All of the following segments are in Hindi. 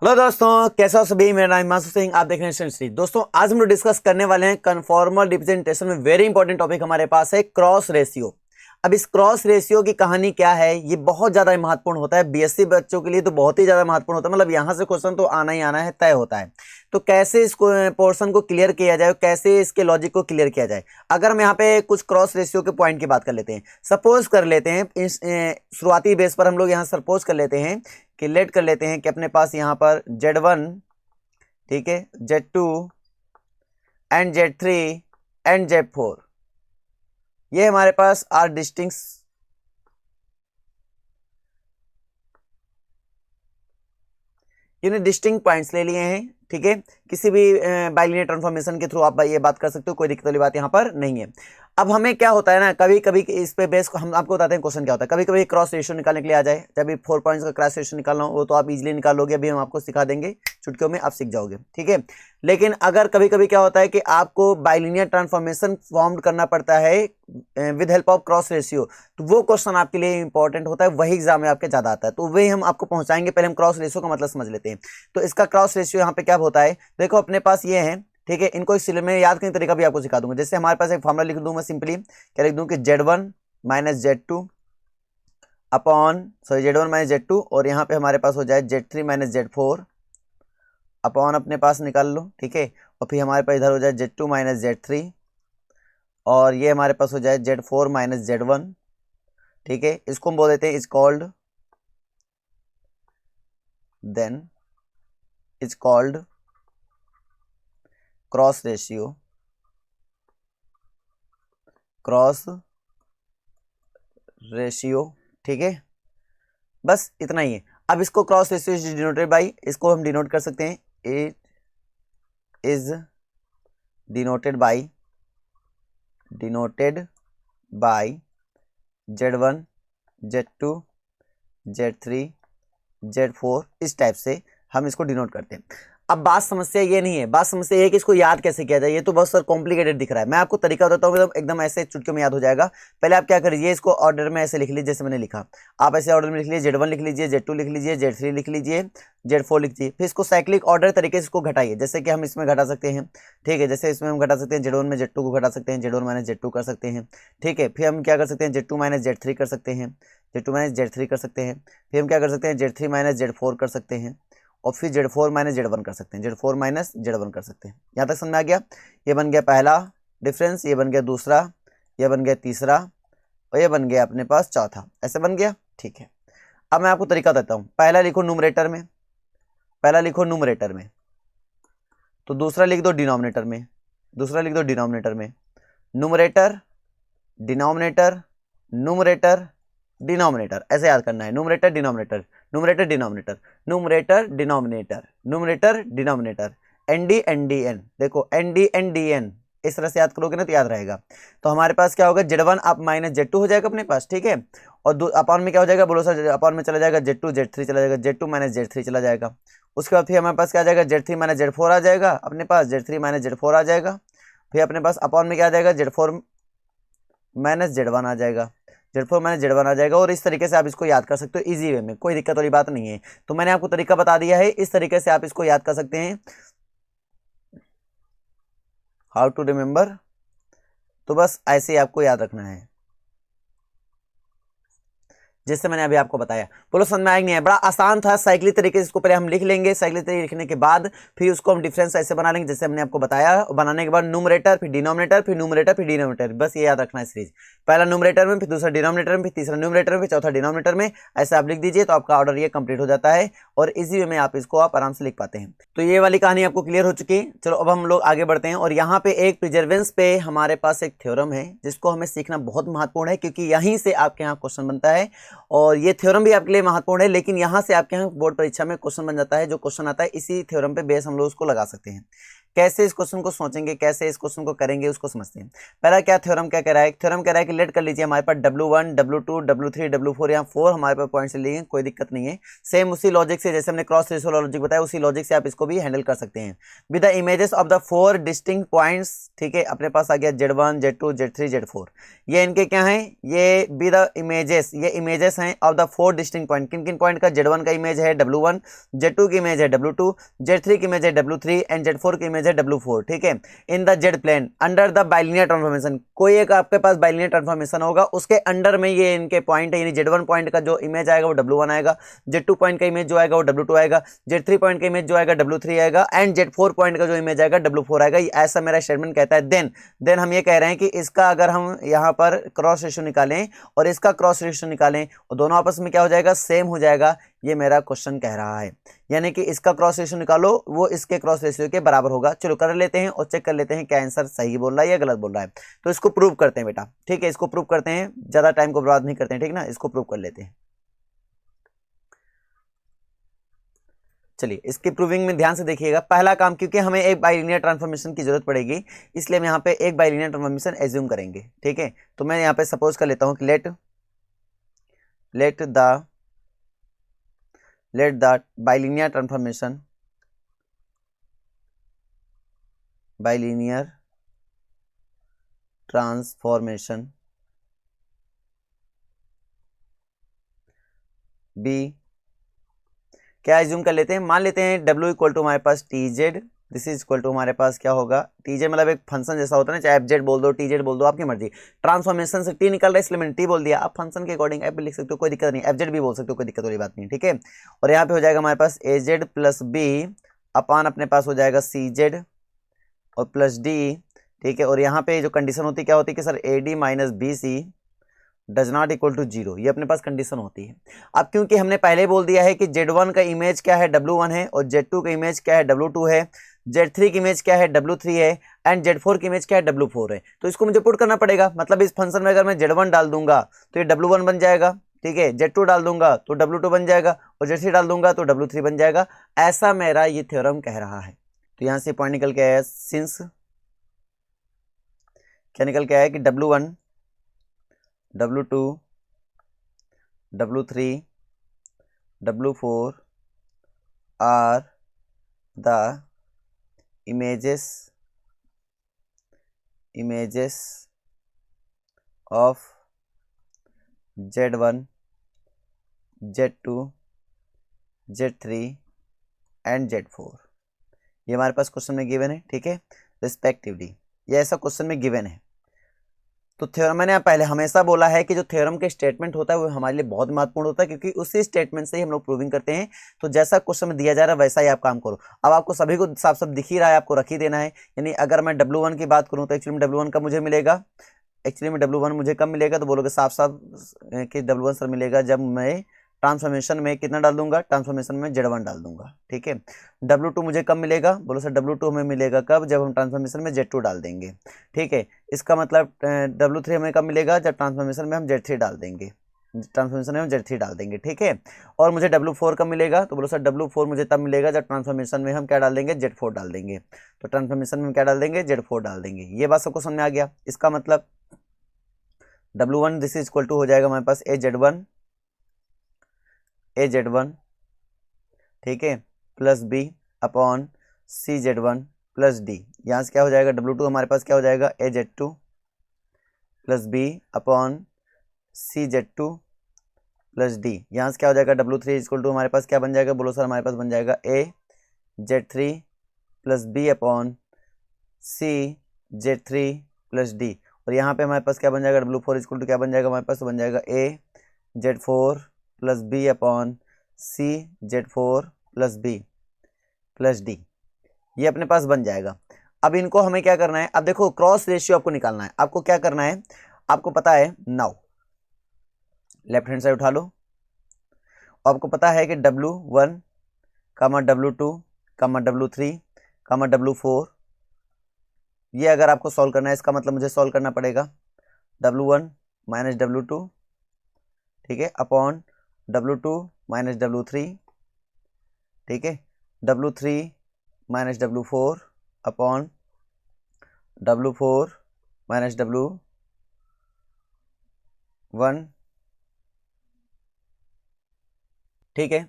हेलो दोस्तों, कैसे हो सभी। मेरा नाम हिमांशु सिंह, आप देख रहे हैं स्टूडेंट सीरीज। दोस्तों आज हम लोग डिस्कस करने वाले हैं कन्फॉर्मल रिप्रेजेंटेशन में वेरी इंपॉर्टेंट टॉपिक हमारे पास है क्रॉस रेशियो। अब इस क्रॉस रेशियो की कहानी क्या है, ये बहुत ज्यादा महत्वपूर्ण होता है बीएससी बच्चों के लिए, तो बहुत ही ज्यादा महत्वपूर्ण होता है। मतलब यहाँ से क्वेश्चन तो आना ही आना है, तय होता है। तो कैसे इस पोर्शन को क्लियर किया जाए, कैसे इसके लॉजिक को क्लियर किया जाए। अगर हम यहाँ पे कुछ क्रॉस रेशियो के पॉइंट की बात कर लेते हैं, सपोज कर लेते हैं इस शुरुआती बेस पर हम लोग यहाँ सपोज कर लेते हैं कि लेट कर लेते हैं कि अपने पास यहाँ पर Z1, ठीक है, Z2 and Z3 and Z4, ये हमारे पास आर डिस्टिंक्ट, इन्हें डिस्टिंक्ट पॉइंट्स ले लिए हैं। ठीक है, किसी भी बाइलिनियर ट्रांसफॉर्मेशन के थ्रू आप ये बात कर सकते हो, कोई दिक्कत वाली बात यहाँ पर नहीं है। अब हमें क्या होता है ना, कभी कभी इस पे बेस हम आपको बताते हैं क्वेश्चन क्या होता है। कभी कभी क्रॉस रेशियो निकालने के लिए आ जाए, जब 4 पॉइंट्स का क्रॉस रेशियो निकालना हो वो तो आप इजीली निकालोगे, अभी हम आपको सिखा देंगे, चुटकियों में आप सीख जाओगे। ठीक है, लेकिन अगर कभी कभी क्या होता है कि आपको बाइलिनियर ट्रांसफॉर्मेशन फॉर्म करना पड़ता है with help of cross ratio, तो वो क्वेश्चन आपके लिए इंपॉर्टेंट होता है, वही एग्जाम में आपके ज्यादा आता है, तो वही हम आपको पहुंचाएंगे। पहले हम क्रॉस रेशियो का मतलब समझ लेते हैं। तो इसका क्रॉस रेशियो यहाँ पे क्या होता है, देखो अपने पास ये है, ठीक है, इनको इस में याद करने तरीका भी आपको सिखा दूंगा। जैसे हमारे पास एक फॉर्मूला लिख दूं मैं, सिंपली क्या लिख दूं कि Z1 minus Z2 Z1 minus Z2, और यहाँ पे हमारे पास हो जाए Z3 माइनस Z4 अपॉन, अपने पास निकाल लो, ठीक है, और फिर हमारे पास इधर हो जाए Z2 माइनस Z3, और ये हमारे पास हो जाए Z4 माइनस Z1। ठीक है, इसको हम बोल देते हैं is called, then is called cross ratio, cross ratio. ठीक है, बस इतना ही है। अब इसको cross ratio is denoted by, इसको हम डिनोट कर सकते हैं, it is denoted by Z1 Z2 Z3 Z4, इस टाइप से हम इसको डिनोट करते हैं। अब बात समस्या ये नहीं है, बात समस्या ये है कि इसको याद कैसे किया जाए। ये तो बहुत सर कॉम्प्लिकेटेड दिख रहा है, मैं आपको तरीका बताता हूँ, मतलब एकदम ऐसे चुटकियों में याद हो जाएगा। पहले आप क्या करिए, इसको ऑर्डर में ऐसे लिख लीजिए जैसे मैंने लिखा, आप ऐसे ऑर्डर में लिख लीजिए, Z1 लिख लीजिए, Z2 लिख लीजिए, Z3 लिख लीजिए, Z4 लिख लीजिए, फिर इसको साइक्लिक ऑर्डर तरीके से इसको घटाइए, जैसे कि हम इसमें घटा सकते हैं। ठीक है, जैसे इसमें हम घटा सकते हैं Z1 में Z2 को घटा सकते हैं, Z1 माइनस Z2 कर सकते हैं। ठीक है, फिर हम क्या कर सकते हैं, Z2 माइनस Z3 कर सकते हैं, Z2 माइनस Z3 कर सकते हैं, फिर हम क्या कर सकते हैं, Z3 माइनस Z4 कर सकते हैं, और फिर Z4 माइनस Z1 कर सकते हैं, Z4 माइनस Z1 कर सकते हैं। यहाँ तक समझ में आ गया। ये बन गया पहला डिफरेंस, ये बन गया दूसरा, ये बन गया तीसरा, और ये बन गया अपने पास चौथा, ऐसे बन गया। ठीक है, अब मैं आपको तरीका देता हूँ। पहला लिखो न्यूमरेटर में, पहला लिखो न्यूमरेटर में, तो दूसरा लिख दो डिनोमिनेटर में, दूसरा लिख दो डिनोमिनेटर में। न्यूमरेटर डिनोमिनेटर, न्यूमरेटर डिनोमिनेटर, ऐसे याद करना है, numerator denominator, numerator denominator, numerator denominator, numerator denominator, ND NDN, देखो ND NDN, इस तरह से याद करोगे ना तो याद रहेगा। तो हमारे पास क्या होगा, Z1 आप माइनस Z2 हो जाएगा अपने पास। ठीक है, और अपॉन में क्या हो जाएगा, बोलो सर, अपॉन में चला जाएगा Z2 Z3 चला जाएगा, Z2 माइनस Z3 चला जाएगा। उसके बाद फिर हमारे पास क्या आ जाएगा, Z3 माइनस Z4 आ जाएगा अपने पास, Z3 माइनस Z4 आ जाएगा। फिर अपने पास अपॉन में क्या आ जाएगा, Z4 माइनस Z1 आ जाएगा, Z4 माइनस Z1 आ जाएगा। और इस तरीके से आप इसको याद कर सकते हो इजी वे में, कोई दिक्कत वाली बात नहीं है। तो मैंने आपको तरीका बता दिया है, इस तरीके से आप इसको याद कर सकते हैं, हाउ टू रिमेंबर। तो बस ऐसे ही आपको याद रखना है जैसे मैंने अभी आपको बताया। बोलो समझ में आया नहीं है, बड़ा आसान था। साइक्लिक तरीके से इसको पहले हम लिख लेंगे, साइक्लिक तरीके लिखने के बाद फिर उसको हम डिफरेंस ऐसे बना लेंगे जैसे हमने आपको बताया। बनाने के बाद न्यूमरेटर, फिर डिनोमिनेटर, फिर न्यूमरेटर, फिर डिनोमिनेटर, बस ये याद रखना है सीरीज। पहला न्यूमरेटर में, फिर दूसरा डिनोमिनेटर में, फिर तीसरा न्यूमरेटर में, फिर चौथा डिनोमिनेटर में, ऐसे आप लिख दीजिए तो आपका ऑर्डर ये कंप्लीट हो जाता है, और इसी वे में आप इसको आप आराम से लिख पाते हैं। तो ये वाली कहानी आपको क्लियर हो चुकी है। चलो अब हम लोग आगे बढ़ते हैं, और यहाँ पे एक प्रिजर्वेंस पे हमारे पास एक थ्योरम है जिसको हमें सीखना बहुत महत्वपूर्ण है, क्योंकि यहीं से आपके यहाँ क्वेश्चन बनता है, और ये थ्योरम भी आपके लिए महत्वपूर्ण है। लेकिन यहाँ से आपके यहाँ बोर्ड परीक्षा में क्वेश्चन बन जाता है, जो क्वेश्चन आता है इसी थ्योरम पे बेस हम लोग उसको लगा सकते हैं। कैसे इस क्वेश्चन को सोचेंगे, कैसे इस क्वेश्चन को करेंगे, उसको समझते हैं। पहला क्या थ्योरम क्या कह रहा है, थ्योरम कह रहा है कि लेट कर लीजिए हमारे पास W1 W2 W3 W4, यहाँ 4 हमारे पास पॉइंट्स लिए, कोई दिक्कत नहीं है। सेम उसी लॉजिक से जैसे हमने क्रॉस रेशियो लॉजिक बताया, उसी लॉजिक से आप इसको भी हैंडल कर सकते हैं। With the images of the 4 distinct points, ठीक है, अपने पास आ गया Z1 Z2 Z3 Z4, ये इनके क्या हैं, ये विद द इमेजेस, ये इमेजेस हैं ऑफ द 4 डिस्टिंक्ट पॉइंट। किन किन पॉइंट का, Z1 का इमेज है W1, Z2 की इमेज है W2, Z3 की इमेज है W3 एंड Z4 की इमेज है W4, ठीक है, in the Z plane under the bilinear transformation. कोई एक आपके पास बाइलिनियर ट्रांसफॉर्मेशन होगा, उसके अंडर में ये इनके पॉइंट है, यानी Z1 पॉइंट का जो इमेज आएगा वो W1 आएगा, Z2 पॉइंट का इमेज जो आएगा वो W2 आएगा, Z3 पॉइंट का इमेज जो आएगा W3 आएगा, एंड Z4 पॉइंट का जो इमेज आएगा W4 आएगा। ऐसा मेरा स्टेटमेंट कहता है। देन हम ये कह रहे हैं कि इसका अगर हम यहाँ पर क्रॉस रेशियो निकालें और इसका क्रॉस रेशियो निकालें और दोनों आपस में क्या हो जाएगा, सेम हो जाएगा। ये मेरा क्वेश्चन कह रहा है, यानी कि इसका क्रॉस रेशियो निकालो, वो इसके क्रॉस रेशियो के बराबर होगा। चलो कर लेते हैं और चेक कर लेते हैं क्या आंसर सही बोल रहा है या गलत बोल रहा है। तो इसको प्रूव करते हैं बेटा, ठीक है, इसको प्रूव करते हैं, ज्यादा टाइम को बर्बाद नहीं करते हैं, ठीक ना, इसको प्रूव कर लेते हैं। चलिए इसकी प्रूविंग में ध्यान से देखिएगा। पहला काम, क्योंकि हमें एक बाइलिनियर ट्रांसफॉर्मेशन की जरूरत पड़ेगी, इसलिए हम यहाँ पे एक बाइलिनियर ट्रांसफॉर्मेशन एज्यूम करेंगे, ठीक है। तो मैं यहाँ पे सपोज कर लेता हूँ कि let the bilinear transformation be, क्या एज्यूम कर लेते हैं, मान लेते हैं W इक्वल टू हमारे पास TZ, this is equal to हमारे पास क्या होगा, TZ मतलब एक फंक्शन जैसा होता है ना, चाहे FZ बोल दो TZ बोल दो, आपकी मर्जी। ट्रांसफॉर्मेशन से T निकल रहा है इसलिए मैंने T बोल दिया, आप फंक्शन के अकॉर्डिंग F भी लिख सकते हो, कोई दिक्कत नहीं, FZ भी बोल सकते हो, कोई दिक्कत वाली बात नहीं, ठीक है। और यहाँ पे हो जाएगा हमारे पास AZ प्लस B अपान अपने पास हो जाएगा CZ और प्लस D, ठीक है। और यहाँ पे जो कंडीशन होती है क्या होती है कि sir AD minus BC does not equal to 0, ये अपने पास कंडीशन होती है। अब क्योंकि हमने पहले बोल दिया है कि Z1 का इमेज क्या है W1 है, और Z2 का इमेज क्या है W2 है, Z3 की इमेज क्या है W3 है, एंड Z4 की इमेज क्या है W4 है, तो इसको मुझे पुट करना पड़ेगा। मतलब इस फंक्शन में अगर मैं Z1 डाल दूंगा तो ये W1 बन जाएगा, ठीक है, Z2 डाल दूंगा तो W2 बन जाएगा, और Z3 डाल दूंगा तो W3 बन जाएगा। ऐसा मेरा ये थ्योरम कह रहा है। तो यहां से पॉइंट निकल के आया, सिंस क्या निकल के आया कि W1 W2 W3 W4 are the images of Z1 Z2 Z3 and Z4। ये हमारे पास क्वेश्चन में गिवन है, ठीक है, रिस्पेक्टिवली, ये ऐसा क्वेश्चन में गिवन है। तो थ्योरम मैंने पहले हमेशा बोला है कि जो थ्योरम के स्टेटमेंट होता है वो हमारे लिए बहुत महत्वपूर्ण होता है, क्योंकि उसी स्टेटमेंट से ही हम लोग प्रूविंग करते हैं। तो जैसा क्वेश्चन में दिया जा रहा है वैसा ही आप काम करो। अब आपको सभी को साफ साफ दिख ही रहा है, आपको रख ही देना है। यानी अगर मैं W1 की बात करूँ तो एक्चुअली में W1 का मुझे मिलेगा, एक्चुअली में W1 मुझे कब मिलेगा, तो बोलोगे साफ साफ कि W1 सर मिलेगा जब मैं ट्रांसफॉर्मेशन में कितना डाल दूंगा, ट्रांसफॉर्मेशन में Z1 डाल दूंगा, ठीक है। W2 मुझे कब मिलेगा, बोलो सर W2 हमें मिलेगा कब, जब हम ट्रांसफॉर्मेशन में Z2 डाल देंगे, ठीक है। इसका मतलब W3 हमें कब मिलेगा, जब ट्रांसफॉर्मेशन में हम Z3 डाल देंगे, ट्रांसफॉर्मेशन में हम Z3 डाल देंगे, ठीक है। और मुझे W4 कब मिलेगा, तो बोलो सर W4 मुझे तब मिलेगा जब ट्रांसफॉर्मेशन में हम क्या डाल देंगे, Z4 डाल देंगे। तो ट्रांसफॉर्मेशन में क्या डाल देंगे, Z4 डाल देंगे। ये बात सबको समझ में आ गया। इसका मतलब W1 this is equal to हो जाएगा हमारे पास AZ1 ठीक है plus B upon CZ1 plus D। यहाँ से क्या हो जाएगा, W2 हमारे पास क्या हो जाएगा, AZ2 plus B upon CZ2 plus D। यहाँ से क्या हो जाएगा, W3 इक्वल टू हमारे पास क्या बन जाएगा, बोलो सर हमारे पास बन जाएगा AZ3 plus B upon CZ3 plus D। और यहाँ पे हमारे पास क्या बन जाएगा, W4 इक्वल टू क्या बन जाएगा हमारे पास, बन जाएगा AZ4 plus B upon CZ4 plus B plus D। ये अपने पास बन जाएगा। अब इनको हमें क्या करना है, अब देखो क्रॉस रेशियो आपको निकालना है। आपको क्या करना है, आपको पता है, नाउ लेफ्ट हैंड साइड उठा लो। आपको पता है कि W1 W2 W3 W4, ये अगर आपको सॉल्व करना है, इसका मतलब मुझे सॉल्व करना पड़ेगा W1 माइनस W2, ठीक है, अपॉन W2 माइनस W3, ठीक है, W3 minus W4 upon W4 minus W1। ठीक है,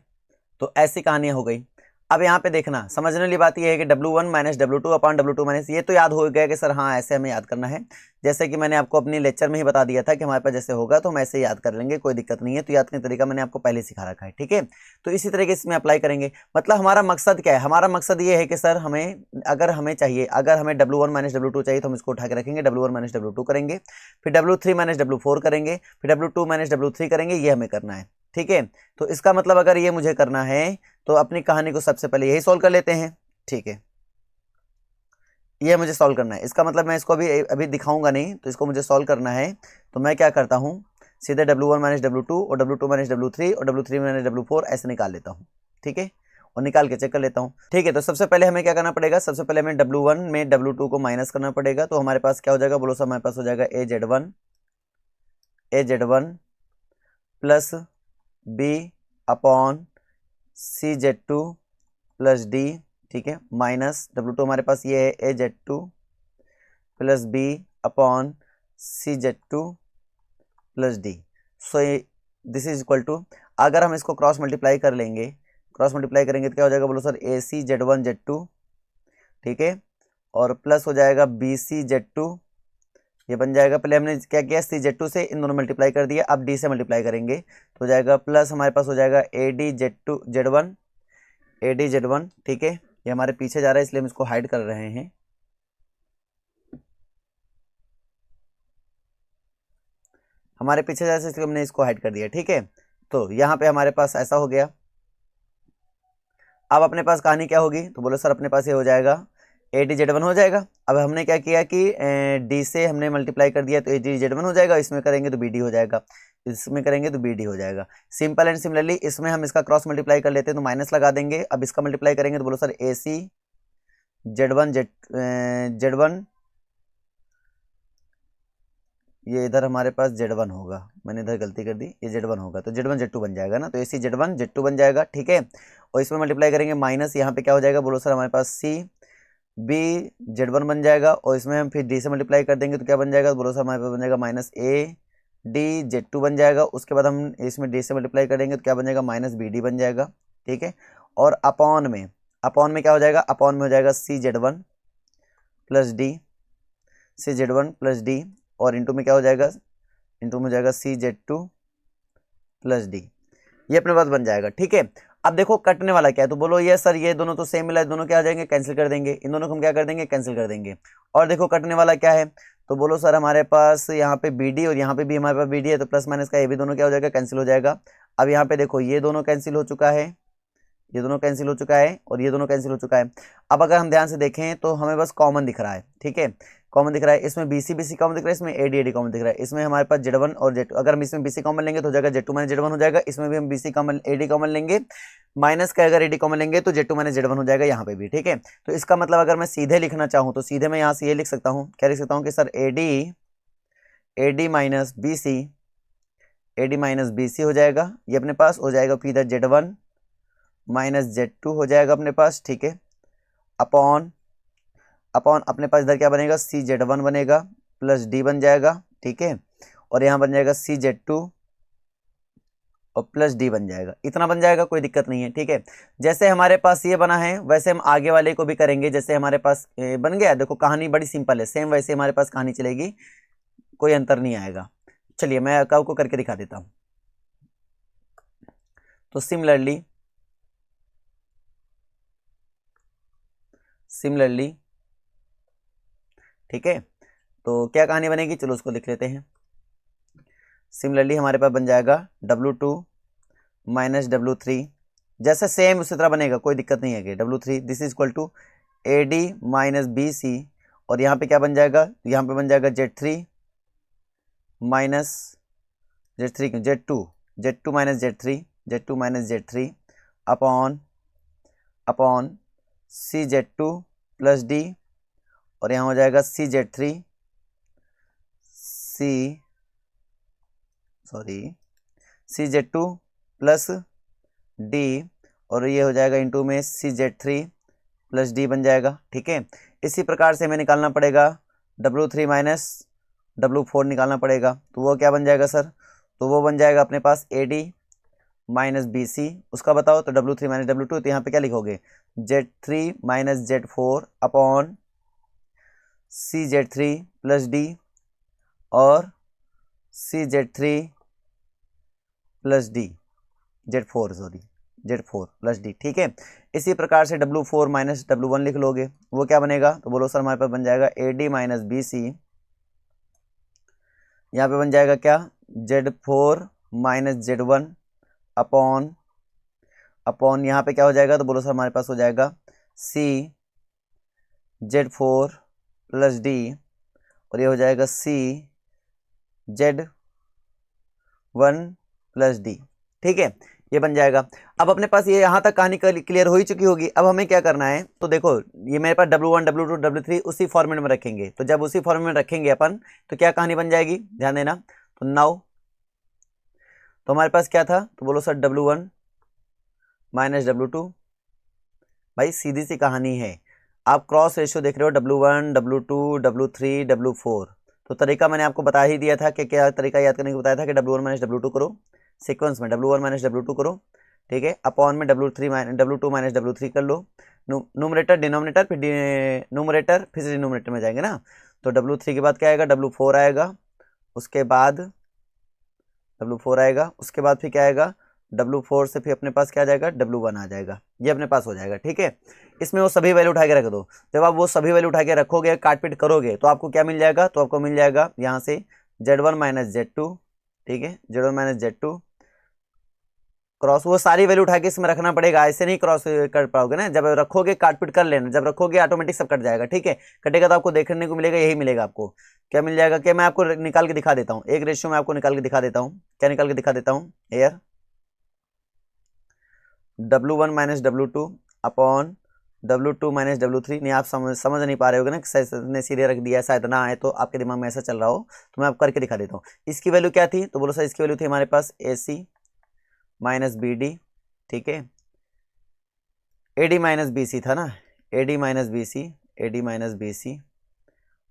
तो ऐसी कहानियां हो गई। अब यहाँ पे देखना समझने वाली बात यह है कि W1 minus W2 upon W2 minus, ये तो याद हो गया कि सर हाँ ऐसे हमें याद करना है। जैसे कि मैंने आपको अपनी लेक्चर में ही बता दिया था कि हमारे पास जैसे होगा तो हम ऐसे याद कर लेंगे, कोई दिक्कत नहीं है। तो याद करने का तरीका मैंने आपको पहले सिखा रखा है, ठीक है। तो इसी तरीके से इसमें अप्लाई करेंगे। मतलब हमारा मकसद क्या है? हमारा मकसद ये है कि सर हमें अगर हमें चाहिए, अगर हमें W1 माइनस W2 चाहिए तो हम इसको उठा के रखेंगे, W1 माइनस W2 करेंगे, फिर W3 माइनस W4 करेंगे, फिर W2 माइनस W3 करेंगे, ये हमें करना है, ठीक है। तो इसका मतलब अगर ये मुझे करना है तो अपनी कहानी को सबसे पहले यही सॉल्व कर लेते हैं, ठीक है। ये मुझे सॉल्व करना है, इसका मतलब मैं इसको अभी अभी दिखाऊंगा नहीं, तो इसको मुझे सॉल्व करना है। तो मैं क्या करता हूँ, सीधे W1 माइनस W2 और W2 माइनस W3 और W3 माइनस W4 ऐसे निकाल लेता हूँ, ठीक है। और निकाल के चेक कर लेता हूँ, ठीक है। तो सबसे पहले हमें क्या करना पड़ेगा, सबसे पहले हमें W1 में W2 को माइनस करना पड़ेगा। तो हमारे पास क्या हो जाएगा, बोलो सर, हमारे पास हो जाएगा AZ1 plus B upon CZ2 plus D, ठीक है, माइनस W2 हमारे पास ये है AZ2 plus B upon CZ2 plus D। So this is equal to, अगर हम इसको क्रॉस मल्टीप्लाई कर लेंगे, क्रॉस मल्टीप्लाई करेंगे तो क्या हो जाएगा, बोलो सर, AC Z1Z2, ठीक है, और प्लस हो जाएगा BC Z2, ये बन जाएगा। पहले हमने क्या किया, CZ2 से इन दोनों मल्टीप्लाई कर दिया, अब D से मल्टीप्लाई करेंगे तो हो जाएगा प्लस हमारे पास हो जाएगा ADZ1, ठीक है। ये हमारे पीछे जा रहा है इसलिए हम इसको हाइड कर रहे हैं। हमारे पीछे जा रहा है इसलिए हमने इसको हाइड कर दिया, ठीक है। तो यहाँ पे हमारे पास ऐसा हो गया। अब अपने पास कहानी क्या होगी, तो बोलो सर अपने पास ये हो जाएगा ADZ1 हो जाएगा। अब हमने क्या किया कि D से हमने मल्टीप्लाई कर दिया तो ADZ1 हो जाएगा, इसमें करेंगे तो BD हो जाएगा, इसमें करेंगे तो BD हो जाएगा। सिंपल एंड सिमिलरली इसमें हम इसका क्रॉस मल्टीप्लाई कर लेते हैं तो माइनस लगा देंगे। अब इसका मल्टीप्लाई करेंगे तो बोलो सर Z1, ये इधर हमारे पास Z1 होगा, मैंने इधर गलती कर दी, ये Z1 होगा तो Z1 Z2 बन जाएगा ना, तो AC Z1 Z2 बन जाएगा, ठीक है। और इसमें मल्टीप्लाई करेंगे माइनस, यहाँ पे क्या हो जाएगा, बोलो सर, हमारे पास B Z1 बन जाएगा, और इसमें हम फिर D से मल्टीप्लाई कर देंगे तो क्या बन जाएगा, बोलो सर, हमारे पास बन जाएगा माइनस AD Z2 बन जाएगा। उसके बाद हम इसमें D से मल्टीप्लाई करेंगे तो क्या बन जाएगा, माइनस BD बन जाएगा, ठीक है। और अपॉन में क्या हो जाएगा, अपॉन में हो जाएगा CZ1 plus D, CZ1 plus D, और इंटू में क्या हो जाएगा, इंटू में हो जाएगा CZ2 प्लस D। ये अपने पास बन जाएगा, ठीक है। अब देखो कटने वाला क्या है, तो बोलो ये सर ये दोनों तो सेम मिला है, दोनों क्या आ जाएंगे, कैंसिल कर देंगे, इन दोनों को हम क्या कर देंगे, कैंसिल कर देंगे। और देखो कटने वाला क्या है, तो बोलो सर हमारे पास यहाँ पे BD और यहाँ पे भी हमारे पास BD है, तो प्लस माइनस का ये भी दोनों क्या हो जाएगा, कैंसिल हो जाएगा। अब यहाँ पे देखो ये दोनों कैंसिल हो चुका है, ये दोनों कैंसिल हो चुका है, और ये दोनों कैंसिल हो चुका है। अब अगर हम ध्यान से देखें तो हमें बस कॉमन दिख रहा है, ठीक है, कॉमन दिख रहा है। इसमें BC कॉमन दिख रहा है, इसमें AD कॉमन दिख रहा है। इसमें हमारे पास Z1 और Z2, अगर हम इसमें BC कॉमन लेंगे तो हो जाएगा Z2 माइनस Z1 हो जाएगा। इसमें भी हम BC कॉमन AD कॉमन लेंगे, माइनस का अगर AD कॉमन लेंगे तो Z2 माइनस Z1 हो जाएगा यहाँ पे भी, ठीक है। तो इसका मतलब अगर मैं सीधे लिखना चाहूँ तो सीधे मैं यहाँ से ये लिख सकता हूँ, क्या लिख सकता हूँ कि सर AD माइनस BC हो जाएगा, ये अपने पास हो जाएगा, फिर इधर Z1 माइनस Z2 हो जाएगा अपने पास, ठीक है। अपॉन अपने पास इधर क्या बनेगा, CZ1 बनेगा प्लस D बन जाएगा, ठीक है। और यहाँ बन जाएगा CZ2 और प्लस D बन जाएगा, इतना बन जाएगा, कोई दिक्कत नहीं है, ठीक है। जैसे हमारे पास ये बना है वैसे हम आगे वाले को भी करेंगे। जैसे हमारे पास बन गया, देखो कहानी बड़ी सिंपल है, सेम वैसे हमारे पास कहानी चलेगी, कोई अंतर नहीं आएगा। चलिए मैं आपको करके दिखा देता हूँ। तो सिमिलरली ठीक है, तो क्या कहानी बनेगी, चलो उसको लिख लेते हैं। सिमिलरली हमारे पास बन जाएगा W2 माइनस W3, जैसे सेम उसी तरह बनेगा, कोई दिक्कत नहीं है कि W3 this is equal to AD minus BC, और यहाँ पे क्या बन जाएगा, यहाँ पे बन जाएगा Z3 minus Z2 minus Z3 upon CZ2 plus D, और यहाँ हो जाएगा CZ2 प्लस D, और ये हो जाएगा इंटू में CZ3 प्लस डी बन जाएगा। ठीक है, इसी प्रकार से हमें निकालना पड़ेगा W3 माइनस W4 निकालना पड़ेगा। तो वो क्या बन जाएगा सर? तो वो बन जाएगा अपने पास AD माइनस BC। उसका बताओ तो W3 माइनस W2। तो यहाँ पे क्या लिखोगे? Z3 minus Z4 upon CZ3 plus D और CZ3 plus D Z4 sorry Z4 plus D। ठीक है, इसी प्रकार से W4 माइनस W1 लिख लोगे। वो क्या बनेगा? तो बोलो सर हमारे पास बन जाएगा AD माइनस BC। यहाँ पे बन जाएगा क्या? Z4 माइनस Z1 अपॉन यहाँ पे क्या हो जाएगा? तो बोलो सर हमारे पास हो जाएगा C Z4 प्लस D और ये हो जाएगा C Z1 प्लस D। ठीक है, ये बन जाएगा। अब अपने पास ये यहाँ तक कहानी क्लियर हो ही चुकी होगी। अब हमें क्या करना है? तो देखो ये मेरे पास W1 W2 W3 उसी फॉर्मेट में रखेंगे। तो जब उसी फॉर्मेट में रखेंगे अपन तो क्या कहानी बन जाएगी? ध्यान देना। तो नाउ तो हमारे पास क्या था? तो बोलो सर W1 माइनस W2। भाई सीधी सी कहानी है, आप क्रॉस रेशियो देख रहे हो W1 W2 W3 W4। तो तरीका मैंने आपको बता ही दिया था कि क्या तरीका याद करने को बताया था कि W1 माइनस W2 करो सीक्वेंस में, W1 माइनस W2 करो। ठीक है, अपॉन में W2 माइनस W3 कर लो। न्यूमरेटर डिनोमिनेटर फिर न्यूमरेटर फिर से डिनोमिनेटर में जाएंगे ना। तो W3 के बाद क्या आएगा? W4 आएगा। उसके बाद W4 आएगा। उसके बाद फिर क्या आएगा? W4 से फिर अपने पास क्या आ जाएगा? W1 आ जाएगा। ये अपने पास हो जाएगा। ठीक है, इसमें वो सभी वैल्यू उठा के रख दो। जब आप वो सभी वैल्यू उठा के रखोगे, काटपीट करोगे, तो आपको क्या मिल जाएगा? तो आपको मिल जाएगा यहाँ से Z1 माइनस Z2। ठीक है, Z1 माइनस Z2 क्रॉस, वो सारी वैल्यू उठा के इसमें रखना पड़ेगा, ऐसे नहीं क्रॉस कर पाओगे ना। जब रखोगे काटपीट कर लेना, जब रखोगे ऑटोमेटिक सब कट जाएगा। ठीक है, कटेगा तो आपको देखने को मिलेगा, यही मिलेगा आपको। क्या मिल जाएगा? क्या मैं आपको निकाल के दिखा देता हूँ, एक रेशियो में आपको निकाल के दिखा देता हूँ। क्या निकाल के दिखा देता हूँ? Air W1 minus W2 upon W2 minus W3। नहीं आप समझ नहीं पा रहे होगे ना, ने सीधे रख दिया, शायद ना आए तो आपके दिमाग में ऐसा चल रहा हो, तो मैं आपको करके दिखा देता हूँ। इसकी वैल्यू क्या थी? तो बोलो सर इसकी वैल्यू थी हमारे पास AC माइनस BD। ठीक है, AD माइनस BC था ना, AD minus BC, AD minus BC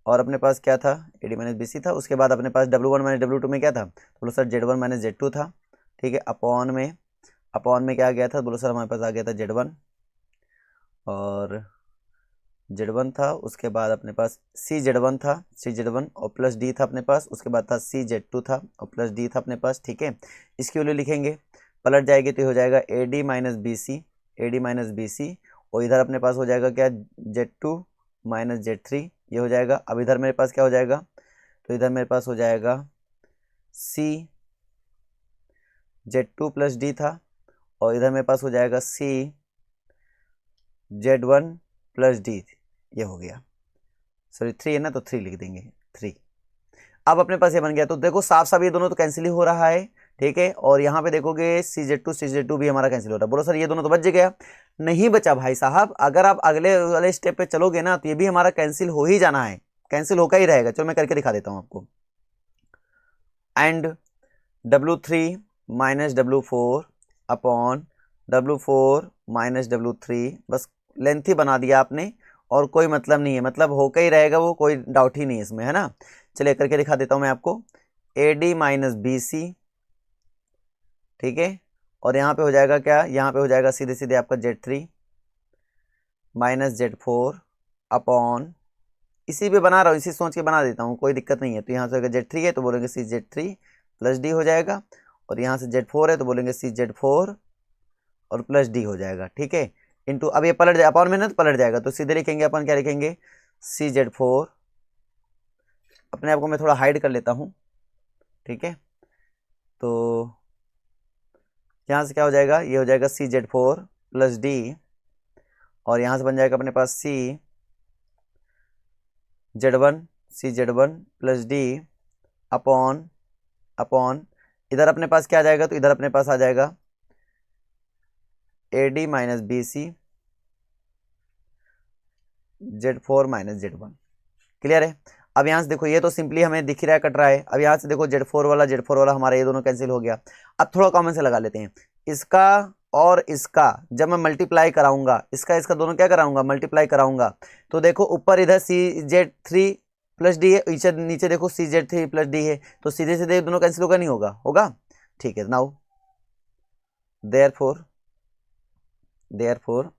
और अपने पास क्या था? AD माइनस BC था। उसके बाद अपने पास W1 माइनस W2 में क्या था? तो बोलो सर Z1 माइनस Z2 था। ठीक है, अपॉन में क्या आ गया था? बोलो सर हमारे पास आ गया था Z1 और Z1 था। उसके बाद अपने पास CZ1 था, CZ1 और प्लस D था अपने पास। उसके बाद था CZ2 था और प्लस D था अपने पास। ठीक है, इसकी वैल्यू लिखेंगे, पलट जाएगी तो हो जाएगा AD minus BC, AD minus BC और इधर अपने पास हो जाएगा क्या? Z2 माइनस Z3 ये हो जाएगा। अब इधर मेरे पास क्या हो जाएगा? तो इधर मेरे पास हो जाएगा CZ2 प्लस D था और इधर मेरे पास हो जाएगा CZ1 प्लस D। ये हो गया, सॉरी 3 है ना, तो 3 लिख देंगे 3। अब अपने पास ये बन गया। तो देखो साफ साफ ये दोनों तो कैंसिल ही हो रहा है। ठीक है, और यहाँ पे देखोगे CZ2 भी हमारा कैंसिल हो रहा है। बोलो सर ये दोनों तो बच गया? नहीं बचा भाई साहब, अगर आप अगले वाले स्टेप पे चलोगे ना तो ये भी हमारा कैंसिल हो ही जाना है, कैंसिल होकर ही रहेगा। चलो मैं करके दिखा देता हूँ आपको। And W3 minus W4 upon W4 minus W3, बस लेंथ ही बना दिया आपने और कोई मतलब नहीं है, मतलब होकर ही रहेगा वो, कोई डाउट ही नहीं है इसमें, है ना। चलिए करके दिखा देता हूं मैं आपको। AD minus BC। ठीक है, और यहाँ पे हो जाएगा क्या? यहाँ पे हो जाएगा सीधे सीधे आपका Z3 माइनस Z4 अपॉन, इसी पे बना रहा हूँ, इसी सोच के बना देता हूँ, कोई दिक्कत नहीं है। तो यहाँ से अगर Z3 है तो बोलेंगे CZ3 प्लस D हो जाएगा और यहाँ से Z4 है तो बोलेंगे CZ4 और प्लस D हो जाएगा। ठीक है, इंटू, अब ये पलट जाए अपॉन में ना तो पलट जाएगा, तो सीधे लिखेंगे अपन, क्या लिखेंगे? CZ4, अपने आप को मैं थोड़ा हाइड कर लेता हूँ। ठीक है, तो यहाँ से क्या हो जाएगा? ये हो जाएगा CZ4 प्लस D और यहाँ से बन जाएगा अपने पास CZ1 प्लस D अपॉन इधर अपने पास क्या आ जाएगा? तो इधर अपने पास आ जाएगा AD minus BC Z4 minus Z1। Clear है? अब यहाँ से देखो ये तो सिंपली हमें दिख ही रहा है, कट रहा है। अब यहाँ से देखो Z4 वाला हमारा ये दोनों कैंसिल हो गया। अब थोड़ा कॉमन से लगा लेते हैं, इसका और इसका जब मैं मल्टीप्लाई कराऊंगा, इसका दोनों क्या कराऊंगा, मल्टीप्लाई कराऊंगा, तो देखो ऊपर इधर CZ3 प्लस डी है, नीचे देखो CZ3 प्लस डी है, तो सीधे सीधे दोनों कैंसिल होगा, नहीं होगा, होगा, ठीक है। नाउ देयरफॉर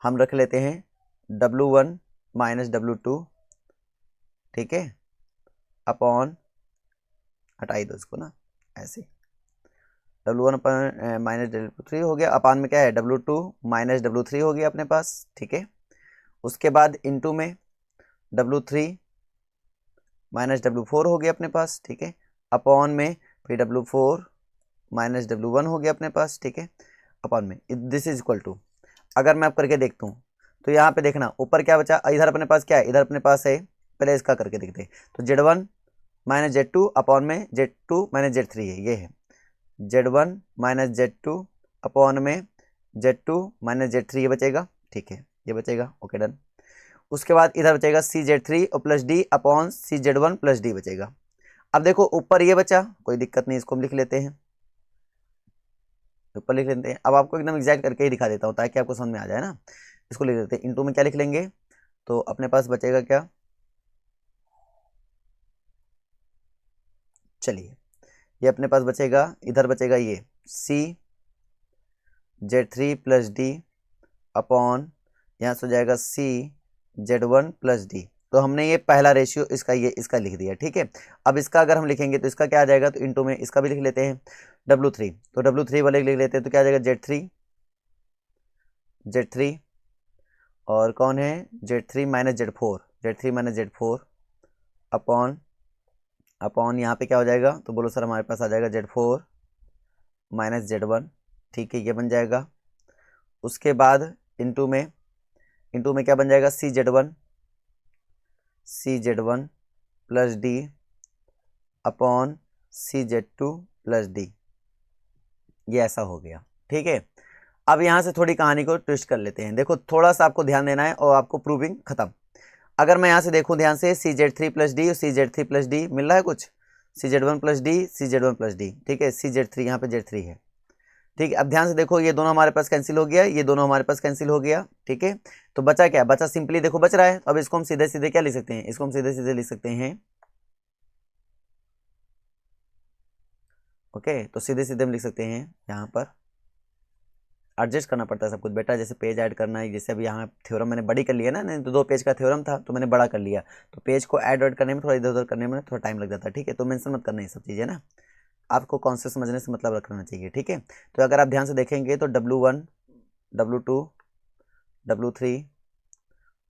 हम रख लेते हैं W1 माइनस W2, ठीक है, अपॉन, हटाई दो इसको ना, ऐसे W1 अपन माइनस W3 हो गया, अपान में क्या है W2 माइनस W3 हो गया अपने पास, ठीक है। उसके बाद इनटू में W3 माइनस W4 हो गया अपने पास, ठीक है, अपॉन में फिर W4 माइनस W1 हो गया अपने पास, ठीक है, अपॉन में दिस इज इक्वल टू, अगर मैं आप करके देखता हूँ तो यहाँ पे देखना ऊपर क्या बचा, इधर अपने पास क्या है, इधर अपने पास है, पहले इसका करके देखते हैं, तो Z1 माइनस Z2 अपॉन में Z2 माइनस Z3 है, ये है Z1 माइनस Z2 अपॉन में Z2 माइनस Z3, ये बचेगा, ठीक है, ये बचेगा, ओके डन। उसके बाद इधर बचेगा CZ3 और plus D upon CZ1 plus D बचेगा। अब देखो ऊपर ये बचा, कोई दिक्कत नहीं, इसको हम लिख लेते हैं, ऊपर लिख लेते हैं। अब आपको एकदम एग्जैक्ट करके ही दिखा देता हूँ ताकि आपको समझ में आ जाए ना। इसको लिख लेते हैं, इनटू में क्या लिख लेंगे, तो अपने पास बचेगा क्या, चलिए ये अपने पास बचेगा, इधर बचेगा ये CZ3 प्लस डी अपॉन, यहाँ से हो जाएगा CZ1 प्लस डी। तो हमने ये पहला रेशियो इसका लिख दिया, ठीक है। अब इसका अगर हम लिखेंगे तो इसका क्या आ जाएगा, तो इनटू में इसका भी लिख लेते हैं W3, तो W3 वाले लिख लेते हैं, तो क्या आ जाएगा Z3 और कौन है Z3 माइनस Z4 अपॉन यहाँ पे क्या हो जाएगा, तो बोलो सर हमारे पास आ जाएगा Z4 माइनस Z1, ठीक है, ये बन जाएगा। उसके बाद इनटू में क्या बन जाएगा, CZ1 plus D upon CZ2 plus D, ये ऐसा हो गया, ठीक है। अब यहाँ से थोड़ी कहानी को ट्विस्ट कर लेते हैं, देखो थोड़ा सा आपको ध्यान देना है और आपको प्रूविंग खत्म। अगर मैं यहाँ से देखूँ ध्यान से, CZ3 प्लस डी और CZ3 प्लस डी मिल रहा है कुछ, CZ1 प्लस डी, ठीक है, CZ3 यहाँ पे Z3 है, ठीक है। अब ध्यान से देखो, ये दोनों हमारे पास कैंसिल हो गया, ये दोनों हमारे पास कैंसिल हो गया, ठीक है। तो बचा क्या, बचा सिंपली देखो बच रहा है, अब इसको हम सीधे सीधे क्या लिख सकते हैं, इसको हम सीधे सीधे लिख सकते हैं, ओके। तो सीधे सीधे हम लिख सकते हैं, यहाँ पर एडजस्ट करना पड़ता है सब कुछ बेटा, जैसे पेज ऐड करना है, जैसे अभी यहाँ थ्योरम मैंने बड़ी कर लिया ना, नहीं तो 2 पेज का थ्योरम था तो मैंने बड़ा कर लिया, तो पेज को ऐड करने में थोड़ा इधर उधर करने में थोड़ा टाइम लग जाता है, ठीक है। तो मेंशन मत करना ये सब चीज़ें ना, आपको कॉन्सेप्ट समझने से मतलब रखना चाहिए, ठीक है। तो अगर आप ध्यान से देखेंगे तो W1 W2 W3